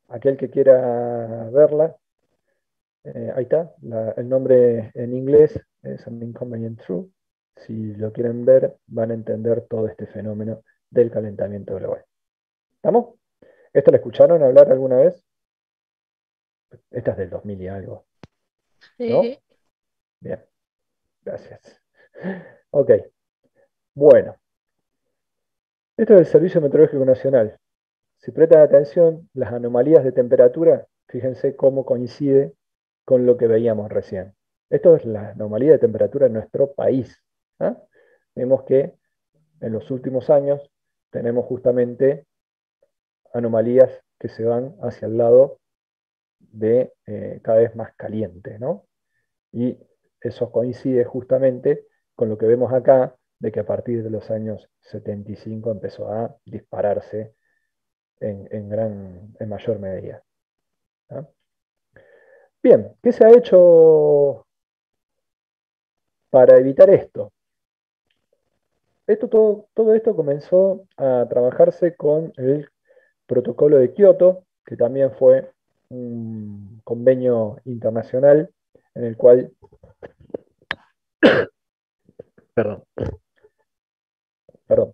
Aquel que quiera verla, ahí está. El nombre en inglés es An Inconvenient Truth. Si lo quieren ver, van a entender todo este fenómeno del calentamiento global. ¿Estamos? ¿Esto lo escucharon hablar alguna vez? Esta es del 2000 y algo, ¿no? Sí. Bien, gracias. Ok, bueno. Esto es el Servicio Meteorológico Nacional. Si prestan atención, las anomalías de temperatura, fíjense cómo coincide con lo que veíamos recién. Esto es la anomalía de temperatura en nuestro país. ¿Ah? Vemos que en los últimos años tenemos justamente anomalías que se van hacia el lado de cada vez más caliente, ¿no? Y eso coincide justamente con lo que vemos acá, de que a partir de los años 75 empezó a dispararse en mayor medida. ¿Ah? Bien, ¿qué se ha hecho para evitar esto? Todo esto comenzó a trabajarse con el Protocolo de Kioto, que también fue un convenio internacional en el cual, perdón,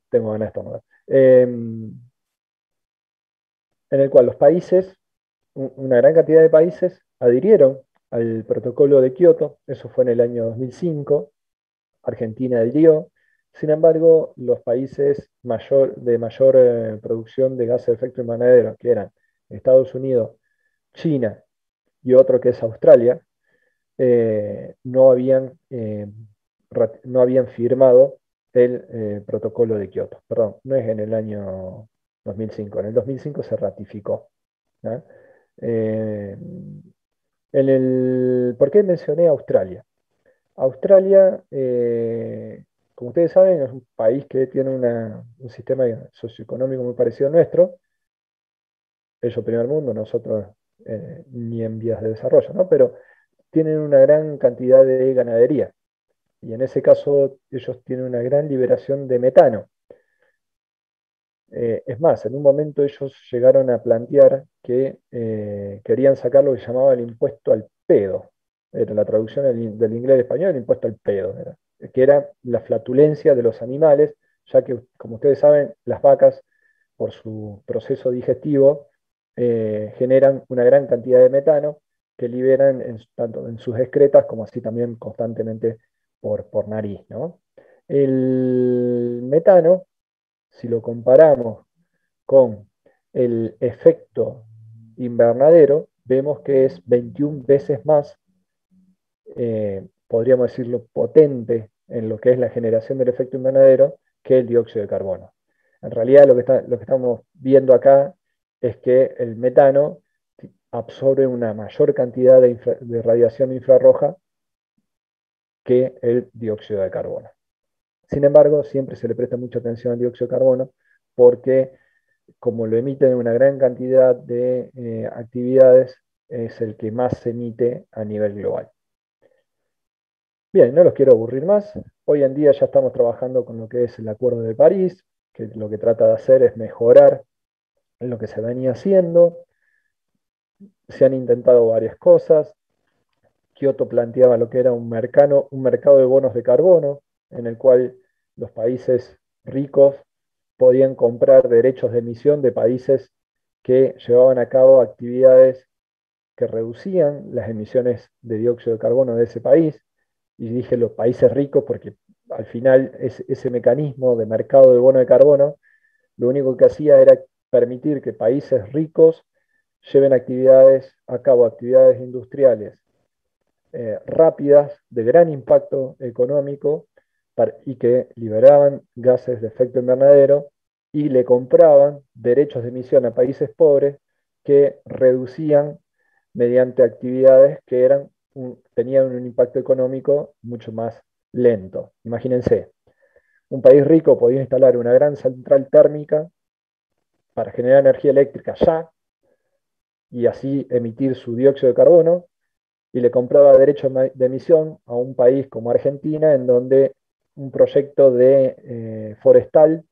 tengo ganas de estornudar, en el cual los países, una gran cantidad de países, adhirieron al Protocolo de Kioto. Eso fue en el año 2005. Argentina adhirió. Sin embargo, los países de mayor producción de gases de efecto invernadero, que eran Estados Unidos, China y otro que es Australia, no habían firmado el protocolo de Kioto. Perdón, no es en el año 2005. En el 2005 se ratificó. ¿No? ¿Por qué mencioné Australia? Australia, como ustedes saben, es un país que tiene un sistema socioeconómico muy parecido al nuestro. Ellos primer mundo, nosotros ni en vías de desarrollo, ¿no? Pero tienen una gran cantidad de ganadería. Y en ese caso, ellos tienen una gran liberación de metano. Es más, en un momento ellos llegaron a plantear que querían sacar lo que llamaba el impuesto al pedo. Era la traducción del inglés al español, el impuesto al pedo, que era la flatulencia de los animales, ya que, como ustedes saben, las vacas, por su proceso digestivo, generan una gran cantidad de metano que liberan tanto en sus excretas como así también constantemente por nariz, ¿no? El metano, si lo comparamos con el efecto invernadero, vemos que es 21 veces más, podríamos decirlo, potente en lo que es la generación del efecto invernadero que el dióxido de carbono. En realidad lo que estamos viendo acá es que el metano absorbe una mayor cantidad de radiación infrarroja que el dióxido de carbono. Sin embargo, siempre se le presta mucha atención al dióxido de carbono porque como lo emiten en una gran cantidad de actividades, es el que más se emite a nivel global. Bien, no los quiero aburrir más. Hoy en día ya estamos trabajando con lo que es el Acuerdo de París, que lo que trata de hacer es mejorar lo que se venía haciendo. Se han intentado varias cosas. Kioto planteaba lo que era un mercado de bonos de carbono, en el cual los países ricos podían comprar derechos de emisión de países que llevaban a cabo actividades que reducían las emisiones de dióxido de carbono de ese país. y dije los países ricos porque al final ese mecanismo de mercado de bono de carbono lo único que hacía era permitir que países ricos lleven a cabo actividades industriales rápidas, de gran impacto económico y que liberaban gases de efecto invernadero y le compraban derechos de emisión a países pobres que reducían mediante actividades que tenían un impacto económico mucho más lento. Imagínense, un país rico podía instalar una gran central térmica para generar energía eléctrica ya y así emitir su dióxido de carbono, y le compraba derechos de emisión a un país como Argentina, en donde un proyecto de forestal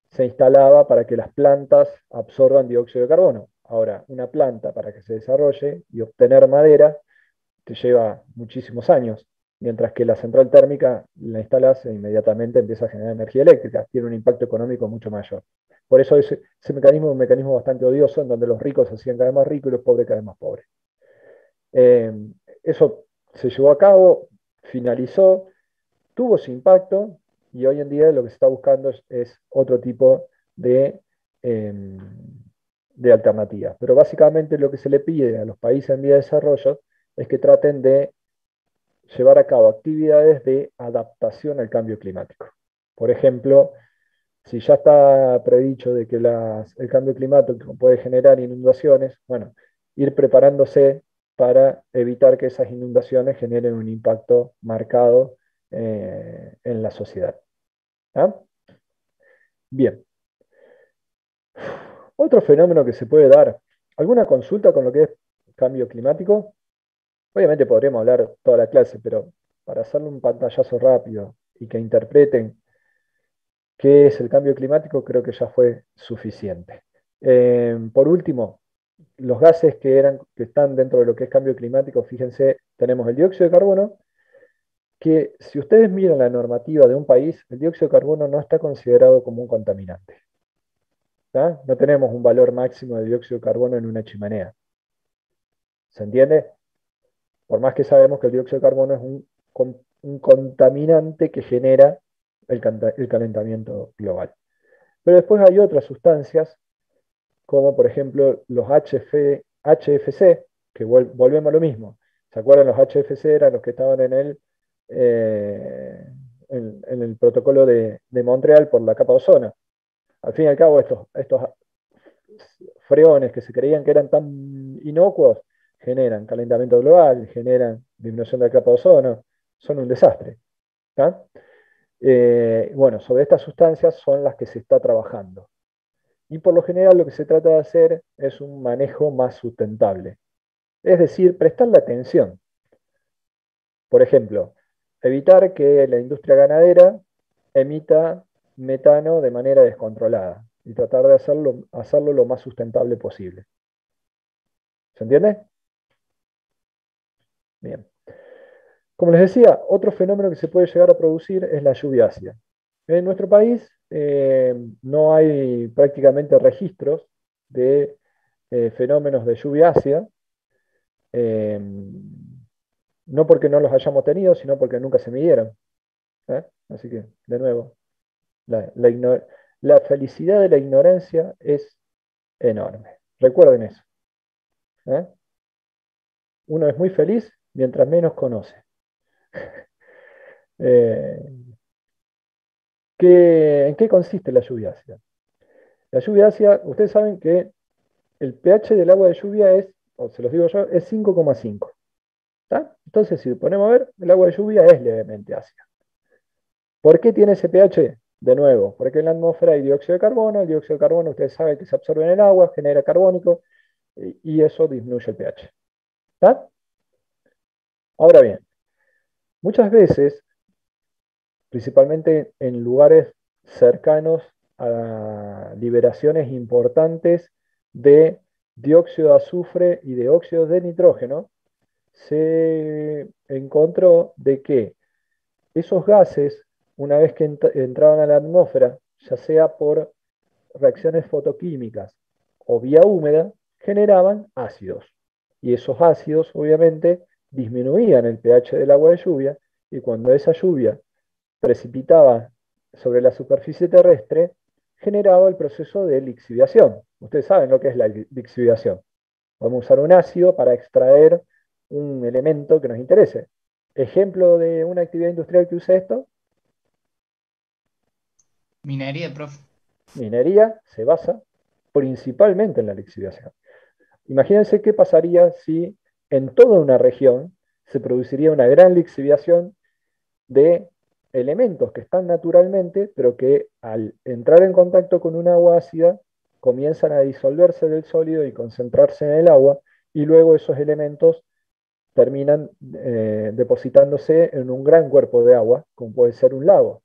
se instalaba para que las plantas absorban dióxido de carbono. Ahora, una planta para que se desarrolle y obtener madera te lleva muchísimos años, mientras que la central térmica la instalas e inmediatamente empieza a generar energía eléctrica. Tiene un impacto económico mucho mayor. Por eso ese mecanismo es un mecanismo bastante odioso, en donde los ricos se hacían cada vez más ricos y los pobres cada vez más pobres. Eh, Eso se llevó a cabo, finalizó, tuvo su impacto y hoy en día lo que se está buscando es otro tipo eh, de alternativas. Pero básicamente lo que se le pide a los países en vía de desarrollo es que traten de llevar a cabo actividades de adaptación al cambio climático. Por ejemplo, si ya está predicho de que el cambio climático puede generar inundaciones, bueno, ir preparándose para evitar que esas inundaciones generen un impacto marcado en la sociedad. ¿Ah? Bien. Otro fenómeno que se puede dar, ¿alguna consulta con lo que es cambio climático? Obviamente podríamos hablar toda la clase, pero para hacerle un pantallazo rápido y que interpreten qué es el cambio climático, creo que ya fue suficiente. Por último, los gases que están dentro de lo que es cambio climático, fíjense, tenemos el dióxido de carbono, que si ustedes miran la normativa de un país, el dióxido de carbono no está considerado como un contaminante. ¿Tá? No tenemos un valor máximo de dióxido de carbono en una chimenea. ¿Se entiende? Por más que sabemos que el dióxido de carbono es un contaminante que genera el calentamiento global. Pero después hay otras sustancias, como por ejemplo los HFC, que volvemos a lo mismo. ¿Se acuerdan? Los HFC eran los que estaban en el protocolo de Montreal por la capa de ozono. Al fin y al cabo, estos freones que se creían que eran tan inocuos generan calentamiento global, generan disminución de la capa de ozono, son un desastre. ¿Tá? Bueno, sobre estas sustancias son las que se está trabajando. Y por lo general lo que se trata de hacer es un manejo más sustentable. Es decir, prestarle atención. Por ejemplo, evitar que la industria ganadera emita metano de manera descontrolada y tratar de hacerlo lo más sustentable posible. ¿Se entiende? Bien. Como les decía, otro fenómeno que se puede llegar a producir es la lluvia ácida. En nuestro país no hay prácticamente registros de fenómenos de lluvia ácida, eh, no porque no los hayamos tenido, sino porque nunca se midieron. Así que, de nuevo, la felicidad de la ignorancia es enorme. Recuerden eso. ¿Eh? Uno es muy feliz mientras menos conoce. ¿En qué consiste la lluvia ácida? La lluvia ácida, ustedes saben que el pH del agua de lluvia es, o se los digo yo, es 5,5. Entonces, si ponemos a ver, el agua de lluvia es levemente ácida. ¿Por qué tiene ese pH? De nuevo, porque en la atmósfera hay dióxido de carbono. El dióxido de carbono, ustedes saben que se absorbe en el agua, genera carbónico, y eso disminuye el pH. ¿Está? Ahora bien, muchas veces, principalmente en lugares cercanos a liberaciones importantes de dióxido de azufre y de óxidos de nitrógeno, se encontró de que esos gases, una vez que entraban a la atmósfera, ya sea por reacciones fotoquímicas o vía húmeda, generaban ácidos. Y esos ácidos, obviamente, disminuían el pH del agua de lluvia y cuando esa lluvia precipitaba sobre la superficie terrestre, generaba el proceso de lixiviación. Ustedes saben lo que es la lixiviación. Podemos usar un ácido para extraer un elemento que nos interese. Ejemplo de una actividad industrial que use esto: Minería, profe. minería se basa principalmente en la lixiviación. Imagínense qué pasaría si en toda una región se produciría una gran lixiviación de elementos que están naturalmente, pero que al entrar en contacto con un agua ácida comienzan a disolverse del sólido y concentrarse en el agua, y luego esos elementos terminan depositándose en un gran cuerpo de agua, como puede ser un lago.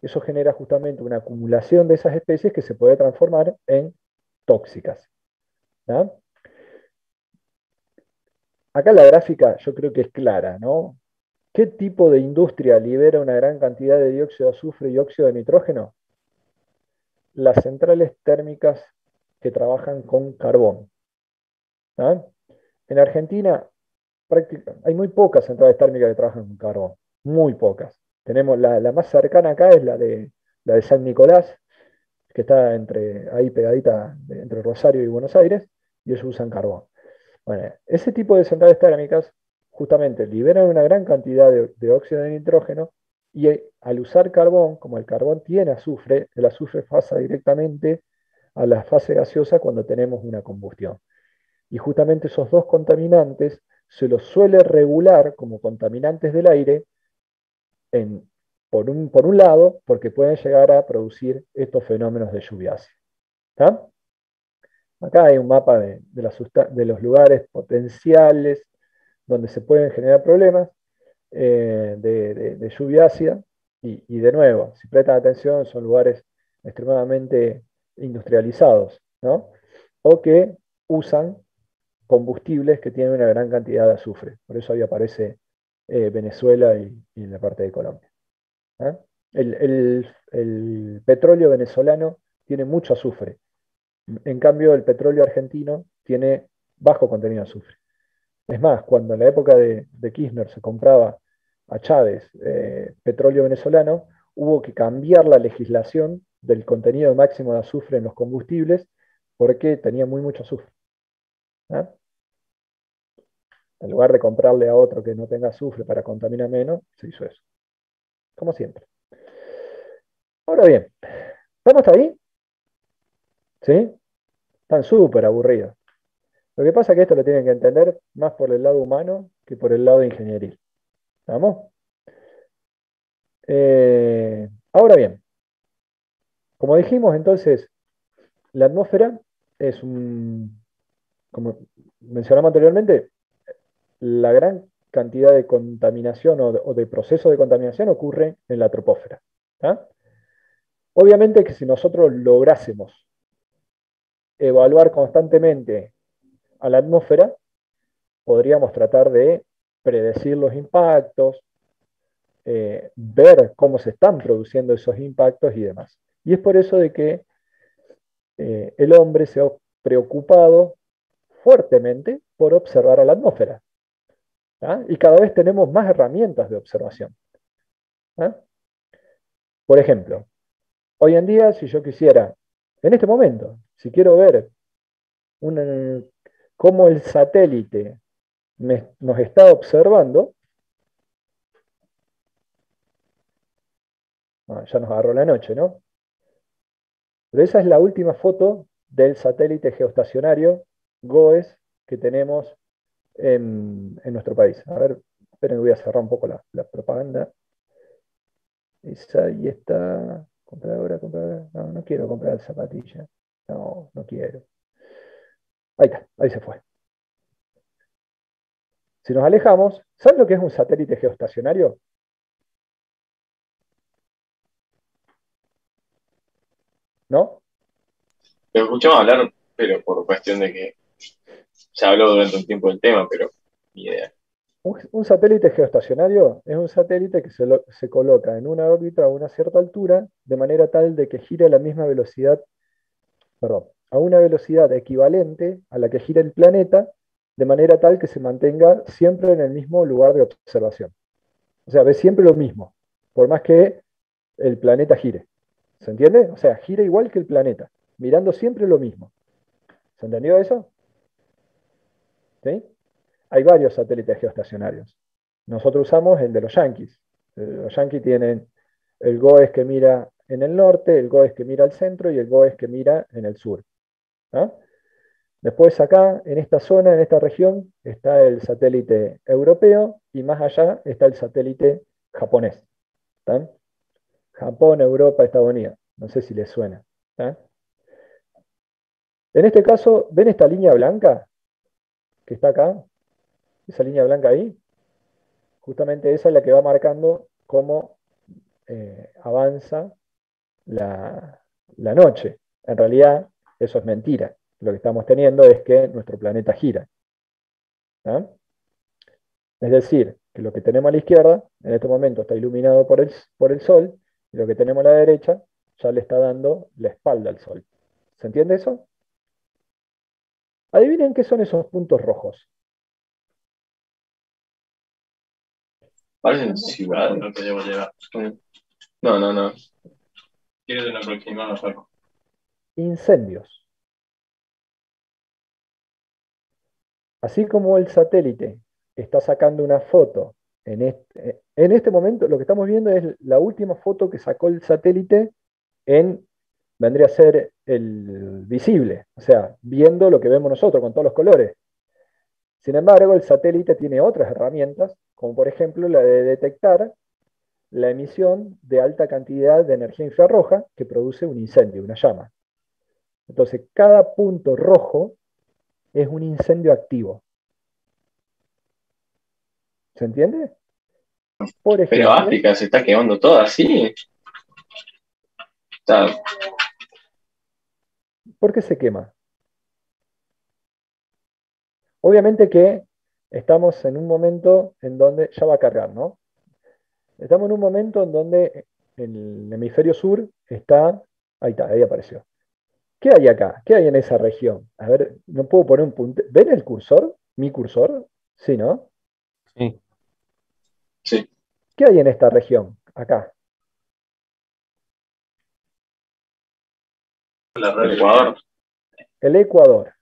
Eso genera justamente una acumulación de esas especies que se puede transformar en tóxicas. ¿Ya? Acá la gráfica yo creo que es clara, ¿no? ¿Qué tipo de industria libera una gran cantidad de dióxido de azufre y óxido de nitrógeno? Las centrales térmicas que trabajan con carbón. ¿Ah? En Argentina hay muy pocas centrales térmicas que trabajan con carbón, muy pocas. Tenemos la más cercana acá es la de San Nicolás, que está ahí pegadita entre Rosario y Buenos Aires, y ellos usan carbón. Bueno, ese tipo de centrales térmicas justamente liberan una gran cantidad de óxido de nitrógeno, y al usar carbón, como el carbón tiene azufre, el azufre pasa directamente a la fase gaseosa cuando tenemos una combustión. Y justamente esos dos contaminantes se los suele regular como contaminantes del aire por un lado, porque pueden llegar a producir estos fenómenos de lluvia ácida. ¿Está? Acá hay un mapa de los lugares potenciales donde se pueden generar problemas de lluvia ácida. Y de nuevo, si prestan atención, son lugares extremadamente industrializados, ¿no? O que usan combustibles que tienen una gran cantidad de azufre. Por eso ahí aparece Venezuela y la parte de Colombia. ¿Eh? El petróleo venezolano tiene mucho azufre. En cambio, el petróleo argentino tiene bajo contenido de azufre. Es más, cuando en la época de Kirchner se compraba a Chávez petróleo venezolano, hubo que cambiar la legislación del contenido máximo de azufre en los combustibles porque tenía mucho azufre. ¿Eh? En lugar de comprarle a otro que no tenga azufre para contaminar menos, se hizo eso. Como siempre. Ahora bien, ¿estamos hasta ahí? ¿Sí? Están súper aburridos. Lo que pasa es que esto lo tienen que entender más por el lado humano que por el lado ingenieril. ¿Estamos? Ahora bien, como dijimos entonces, la atmósfera es como mencionamos anteriormente, la gran cantidad de contaminación o de proceso de contaminación ocurre en la troposfera. ¿Tá? Obviamente que si nosotros lográsemos evaluar constantemente a la atmósfera, podríamos tratar de predecir los impactos, ver cómo se están produciendo esos impactos y demás. Y es por eso de que el hombre se ha preocupado fuertemente por observar a la atmósfera. ¿Ah? Y cada vez tenemos más herramientas de observación. ¿Ah? Por ejemplo, hoy en día, si yo quisiera, en este momento, si quiero ver cómo el satélite nos está observando, ya nos agarró la noche, ¿no? Pero esa es la última foto del satélite geoestacionario GOES que tenemos en nuestro país. A ver, esperen, voy a cerrar un poco la propaganda. Esa ahí está. Compradora, compradora. No, no quiero comprar zapatilla. No, no quiero. Ahí está, ahí se fue. Si nos alejamos, ¿saben lo que es un satélite geoestacionario? ¿No? Lo escuchamos hablar, pero por cuestión de que se habló durante un tiempo del tema, pero ni idea. Un satélite geoestacionario es un satélite que se coloca en una órbita a una cierta altura, de manera tal de que gire a la misma velocidad, perdón, a una velocidad equivalente a la que gira el planeta, de manera tal que se mantenga siempre en el mismo lugar de observación. O sea, ves siempre lo mismo, por más que el planeta gire. ¿Se entiende? O sea, gira igual que el planeta, mirando siempre lo mismo. ¿Se entendió eso? ¿Sí? Hay varios satélites geoestacionarios. Nosotros usamos el de los Yankees. Los Yankees tienen el GOES que mira en el norte, el GOES que mira al centro y el GOES que mira en el sur. ¿Ah? Después acá, en esta zona, en esta región, está el satélite europeo y más allá está el satélite japonés. ¿Tá? Japón, Europa, Estados Unidos. No sé si les suena. ¿Tá? En este caso, ¿ven esta línea blanca que está acá? Esa línea blanca ahí. Justamente esa es la que va marcando cómo avanza la noche. En realidad, eso es mentira. Lo que estamos teniendo es que nuestro planeta gira. ¿Ah? Es decir, que lo que tenemos a la izquierda, en este momento está iluminado por el sol, y lo que tenemos a la derecha ya le está dando la espalda al sol. ¿Se entiende eso? Adivinen qué son esos puntos rojos. Parecen ciudades, no te debo llevar. No. Quiero una aproximada, Paco. Incendios. Así como el satélite está sacando una foto en este momento, lo que estamos viendo es la última foto que sacó el satélite vendría a ser el visible, o sea, viendo lo que vemos nosotros con todos los colores. Sin embargo, el satélite tiene otras herramientas, como por ejemplo la de detectar la emisión de alta cantidad de energía infrarroja que produce un incendio, una llama. Entonces, cada punto rojo es un incendio activo. ¿Se entiende? Por Pero ejemplo, África se está quemando todo así. Está, ¿por qué se quema? Obviamente que estamos en un momento en donde ya va a cargar, ¿no? Estamos en un momento en donde el hemisferio sur está, ahí apareció. ¿Qué hay acá? ¿Qué hay en esa región? A ver, no puedo poner un punto. ¿Ven el cursor? ¿Mi cursor? Sí, ¿no? Sí. sí, ¿Qué hay en esta región? Acá. el Ecuador. El Ecuador.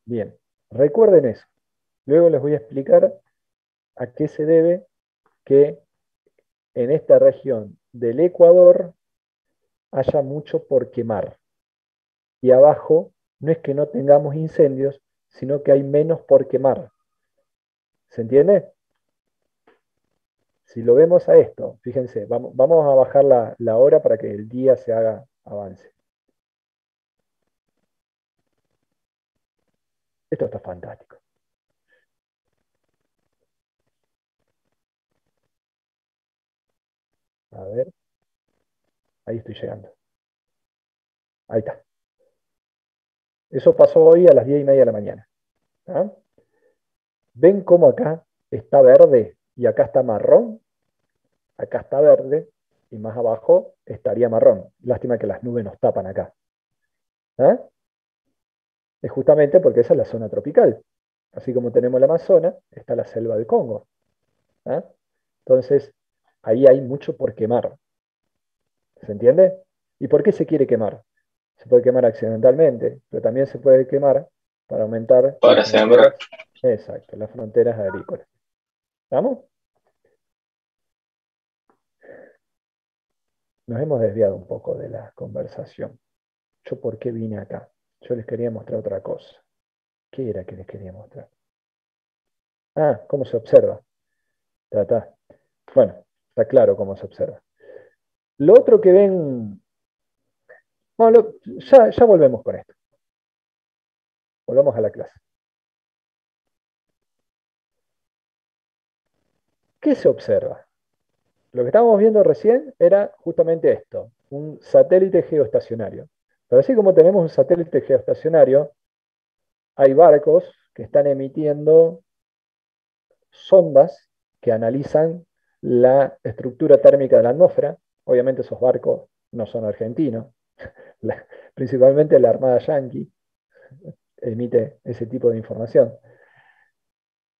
Bien, recuerden eso. Luego les voy a explicar a qué se debe que en esta región del Ecuador haya mucho por quemar. Y abajo no es que no tengamos incendios, sino que hay menos por quemar. ¿Se entiende? Si lo vemos a esto, fíjense, vamos a bajar la hora para que el día se haga avance. Esto está fantástico. A ver, ahí estoy llegando. Ahí está. Eso pasó hoy a las 10:30 de la mañana. ¿Ah? ¿Ven cómo acá está verde y acá está marrón? Acá está verde y más abajo estaría marrón. Lástima que las nubes nos tapan acá. ¿Ah? Es justamente porque esa es la zona tropical. Así como tenemos la Amazonas, está la selva del Congo. ¿Ah? Entonces, ahí hay mucho por quemar. ¿Se entiende? ¿Y por qué se quiere quemar? Se puede quemar accidentalmente, pero también se puede quemar para aumentar Para las sembrar. fronteras. Exacto, las fronteras agrícolas. ¿Vamos? Nos hemos desviado un poco de la conversación. ¿Yo por qué vine acá? Yo les quería mostrar otra cosa. ¿Qué era que les quería mostrar? Ah, cómo se observa. Ta. Bueno, está claro cómo se observa. Lo otro que ven... Bueno, ya volvemos con esto. Volvamos a la clase. ¿Qué se observa? Lo que estábamos viendo recién era justamente esto, un satélite geoestacionario. Pero así como tenemos un satélite geoestacionario, hay barcos que están emitiendo sondas que analizan la estructura térmica de la atmósfera. Obviamente esos barcos no son argentinos, principalmente la Armada Yankee emite ese tipo de información.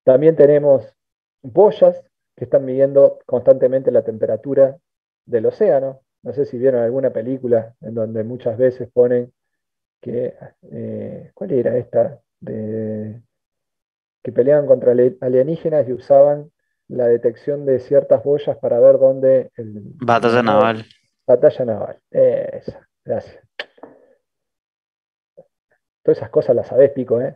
También tenemos boyas que están midiendo constantemente la temperatura del océano. No sé si vieron alguna película en donde muchas veces ponen que, ¿cuál era esta? Que peleaban contra alienígenas y usaban la detección de ciertas boyas para ver dónde Batalla naval. Batalla naval. Esa, gracias. Todas esas cosas las sabés, Pico, ¿eh?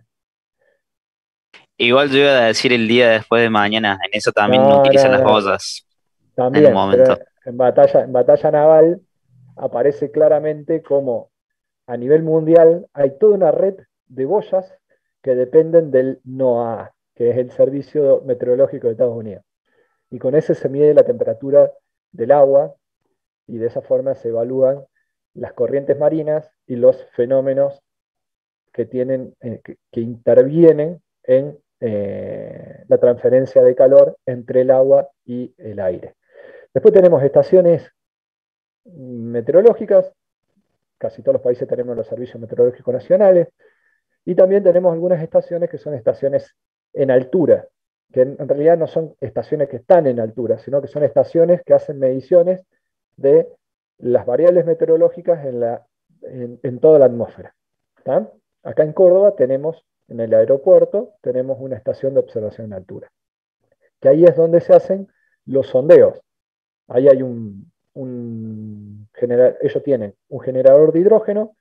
Igual yo iba a decir el día después de mañana, en eso también No, utilizan no, las no. boyas en un También, pero momento. en batalla naval aparece claramente como a nivel mundial hay toda una red de boyas que dependen del NOAA, que es el Servicio Meteorológico de Estados Unidos. Y con ese se mide la temperatura del agua y de esa forma se evalúan las corrientes marinas y los fenómenos que tienen, que intervienen en la transferencia de calor entre el agua y el aire. Después tenemos estaciones meteorológicas, casi todos los países tenemos los servicios meteorológicos nacionales, y también tenemos algunas estaciones que son estaciones en altura, que en realidad no son estaciones que están en altura, sino que son estaciones que hacen mediciones de las variables meteorológicas en toda la atmósfera. ¿Tá? Acá en Córdoba tenemos, en el aeropuerto, tenemos una estación de observación en altura, que ahí es donde se hacen los sondeos. Ahí hay ellos tienen un generador de hidrógeno,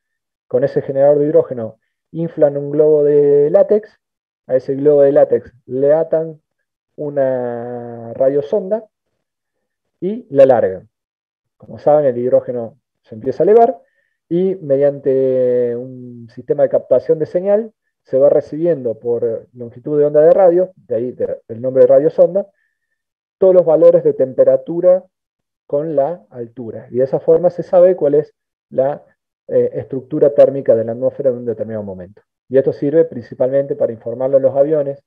con ese generador de hidrógeno inflan un globo de látex, a ese globo de látex le atan una radiosonda y la largan. Como saben, el hidrógeno se empieza a elevar y mediante un sistema de captación de señal se va recibiendo por longitud de onda de radio, de ahí el nombre de radiosonda, todos los valores de temperatura con la altura. Y de esa forma se sabe cuál es la estructura térmica de la atmósfera en un determinado momento. Y esto sirve principalmente para informarle a los aviones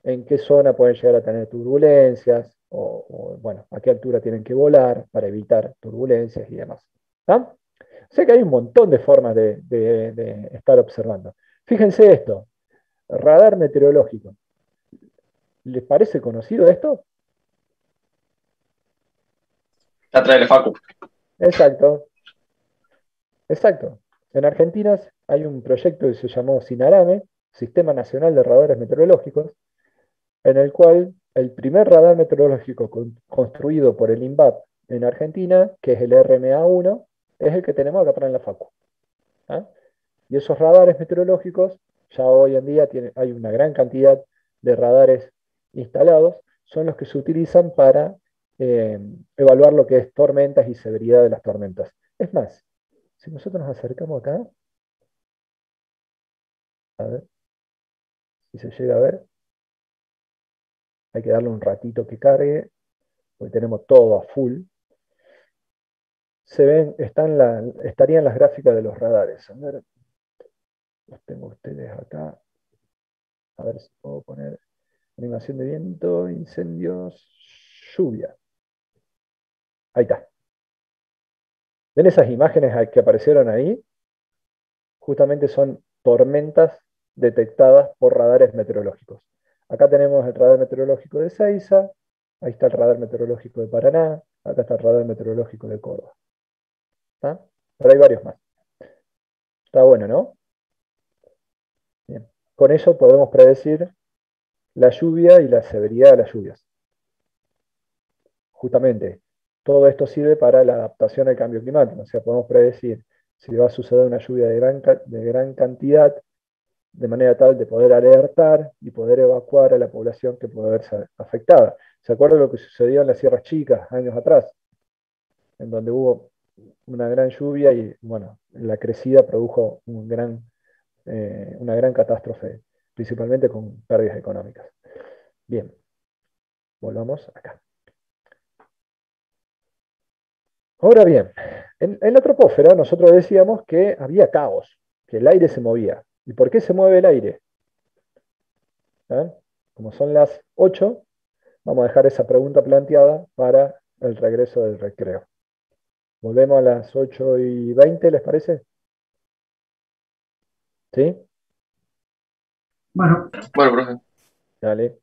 en qué zona pueden llegar a tener turbulencias, bueno, a qué altura tienen que volar para evitar turbulencias y demás. ¿Ah? Sé que hay un montón de formas de estar observando. Fíjense esto, radar meteorológico. ¿Les parece conocido esto? La trae el Facu. Exacto, exacto. En Argentina hay un proyecto que se llamó SINARAME, Sistema Nacional de Radares Meteorológicos, en el cual el primer radar meteorológico construido por el INVAP en Argentina, que es el RMA-1, es el que tenemos acá atrás en la Facu. ¿Ah? Y esos radares meteorológicos, ya hoy en día hay una gran cantidad de radares instalados, son los que se utilizan para evaluar lo que es tormentas y severidad de las tormentas. Es más, si nosotros nos acercamos acá, a ver si se llega a ver, hay que darle un ratito que cargue, porque tenemos todo a full. Se ven, estarían las gráficas de los radares. A ver, los tengo ustedes acá. A ver si puedo poner animación de viento, incendios, lluvia. Ahí está. ¿Ven esas imágenes que aparecieron ahí? Justamente son tormentas detectadas por radares meteorológicos. Acá tenemos el radar meteorológico de Ezeiza, ahí está el radar meteorológico de Paraná, acá está el radar meteorológico de Córdoba. ¿Está? Pero hay varios más. Está bueno, ¿no? Bien. Con eso podemos predecir la lluvia y la severidad de las lluvias. Justamente, todo esto sirve para la adaptación al cambio climático. O sea, podemos predecir si va a suceder una lluvia de gran cantidad, de manera tal de poder alertar y poder evacuar a la población que puede verse afectada. ¿Se acuerdan lo que sucedió en las Sierras Chicas años atrás? En donde hubo una gran lluvia y, bueno, la crecida produjo una gran catástrofe, principalmente con pérdidas económicas. Bien, volvamos acá. Ahora bien, en la troposfera nosotros decíamos que había caos, que el aire se movía. ¿Y por qué se mueve el aire? ¿Eh? Como son las 8, vamos a dejar esa pregunta planteada para el regreso del recreo. Volvemos a las 8:20, ¿les parece? ¿Sí? Bueno. Bueno, profe. Dale.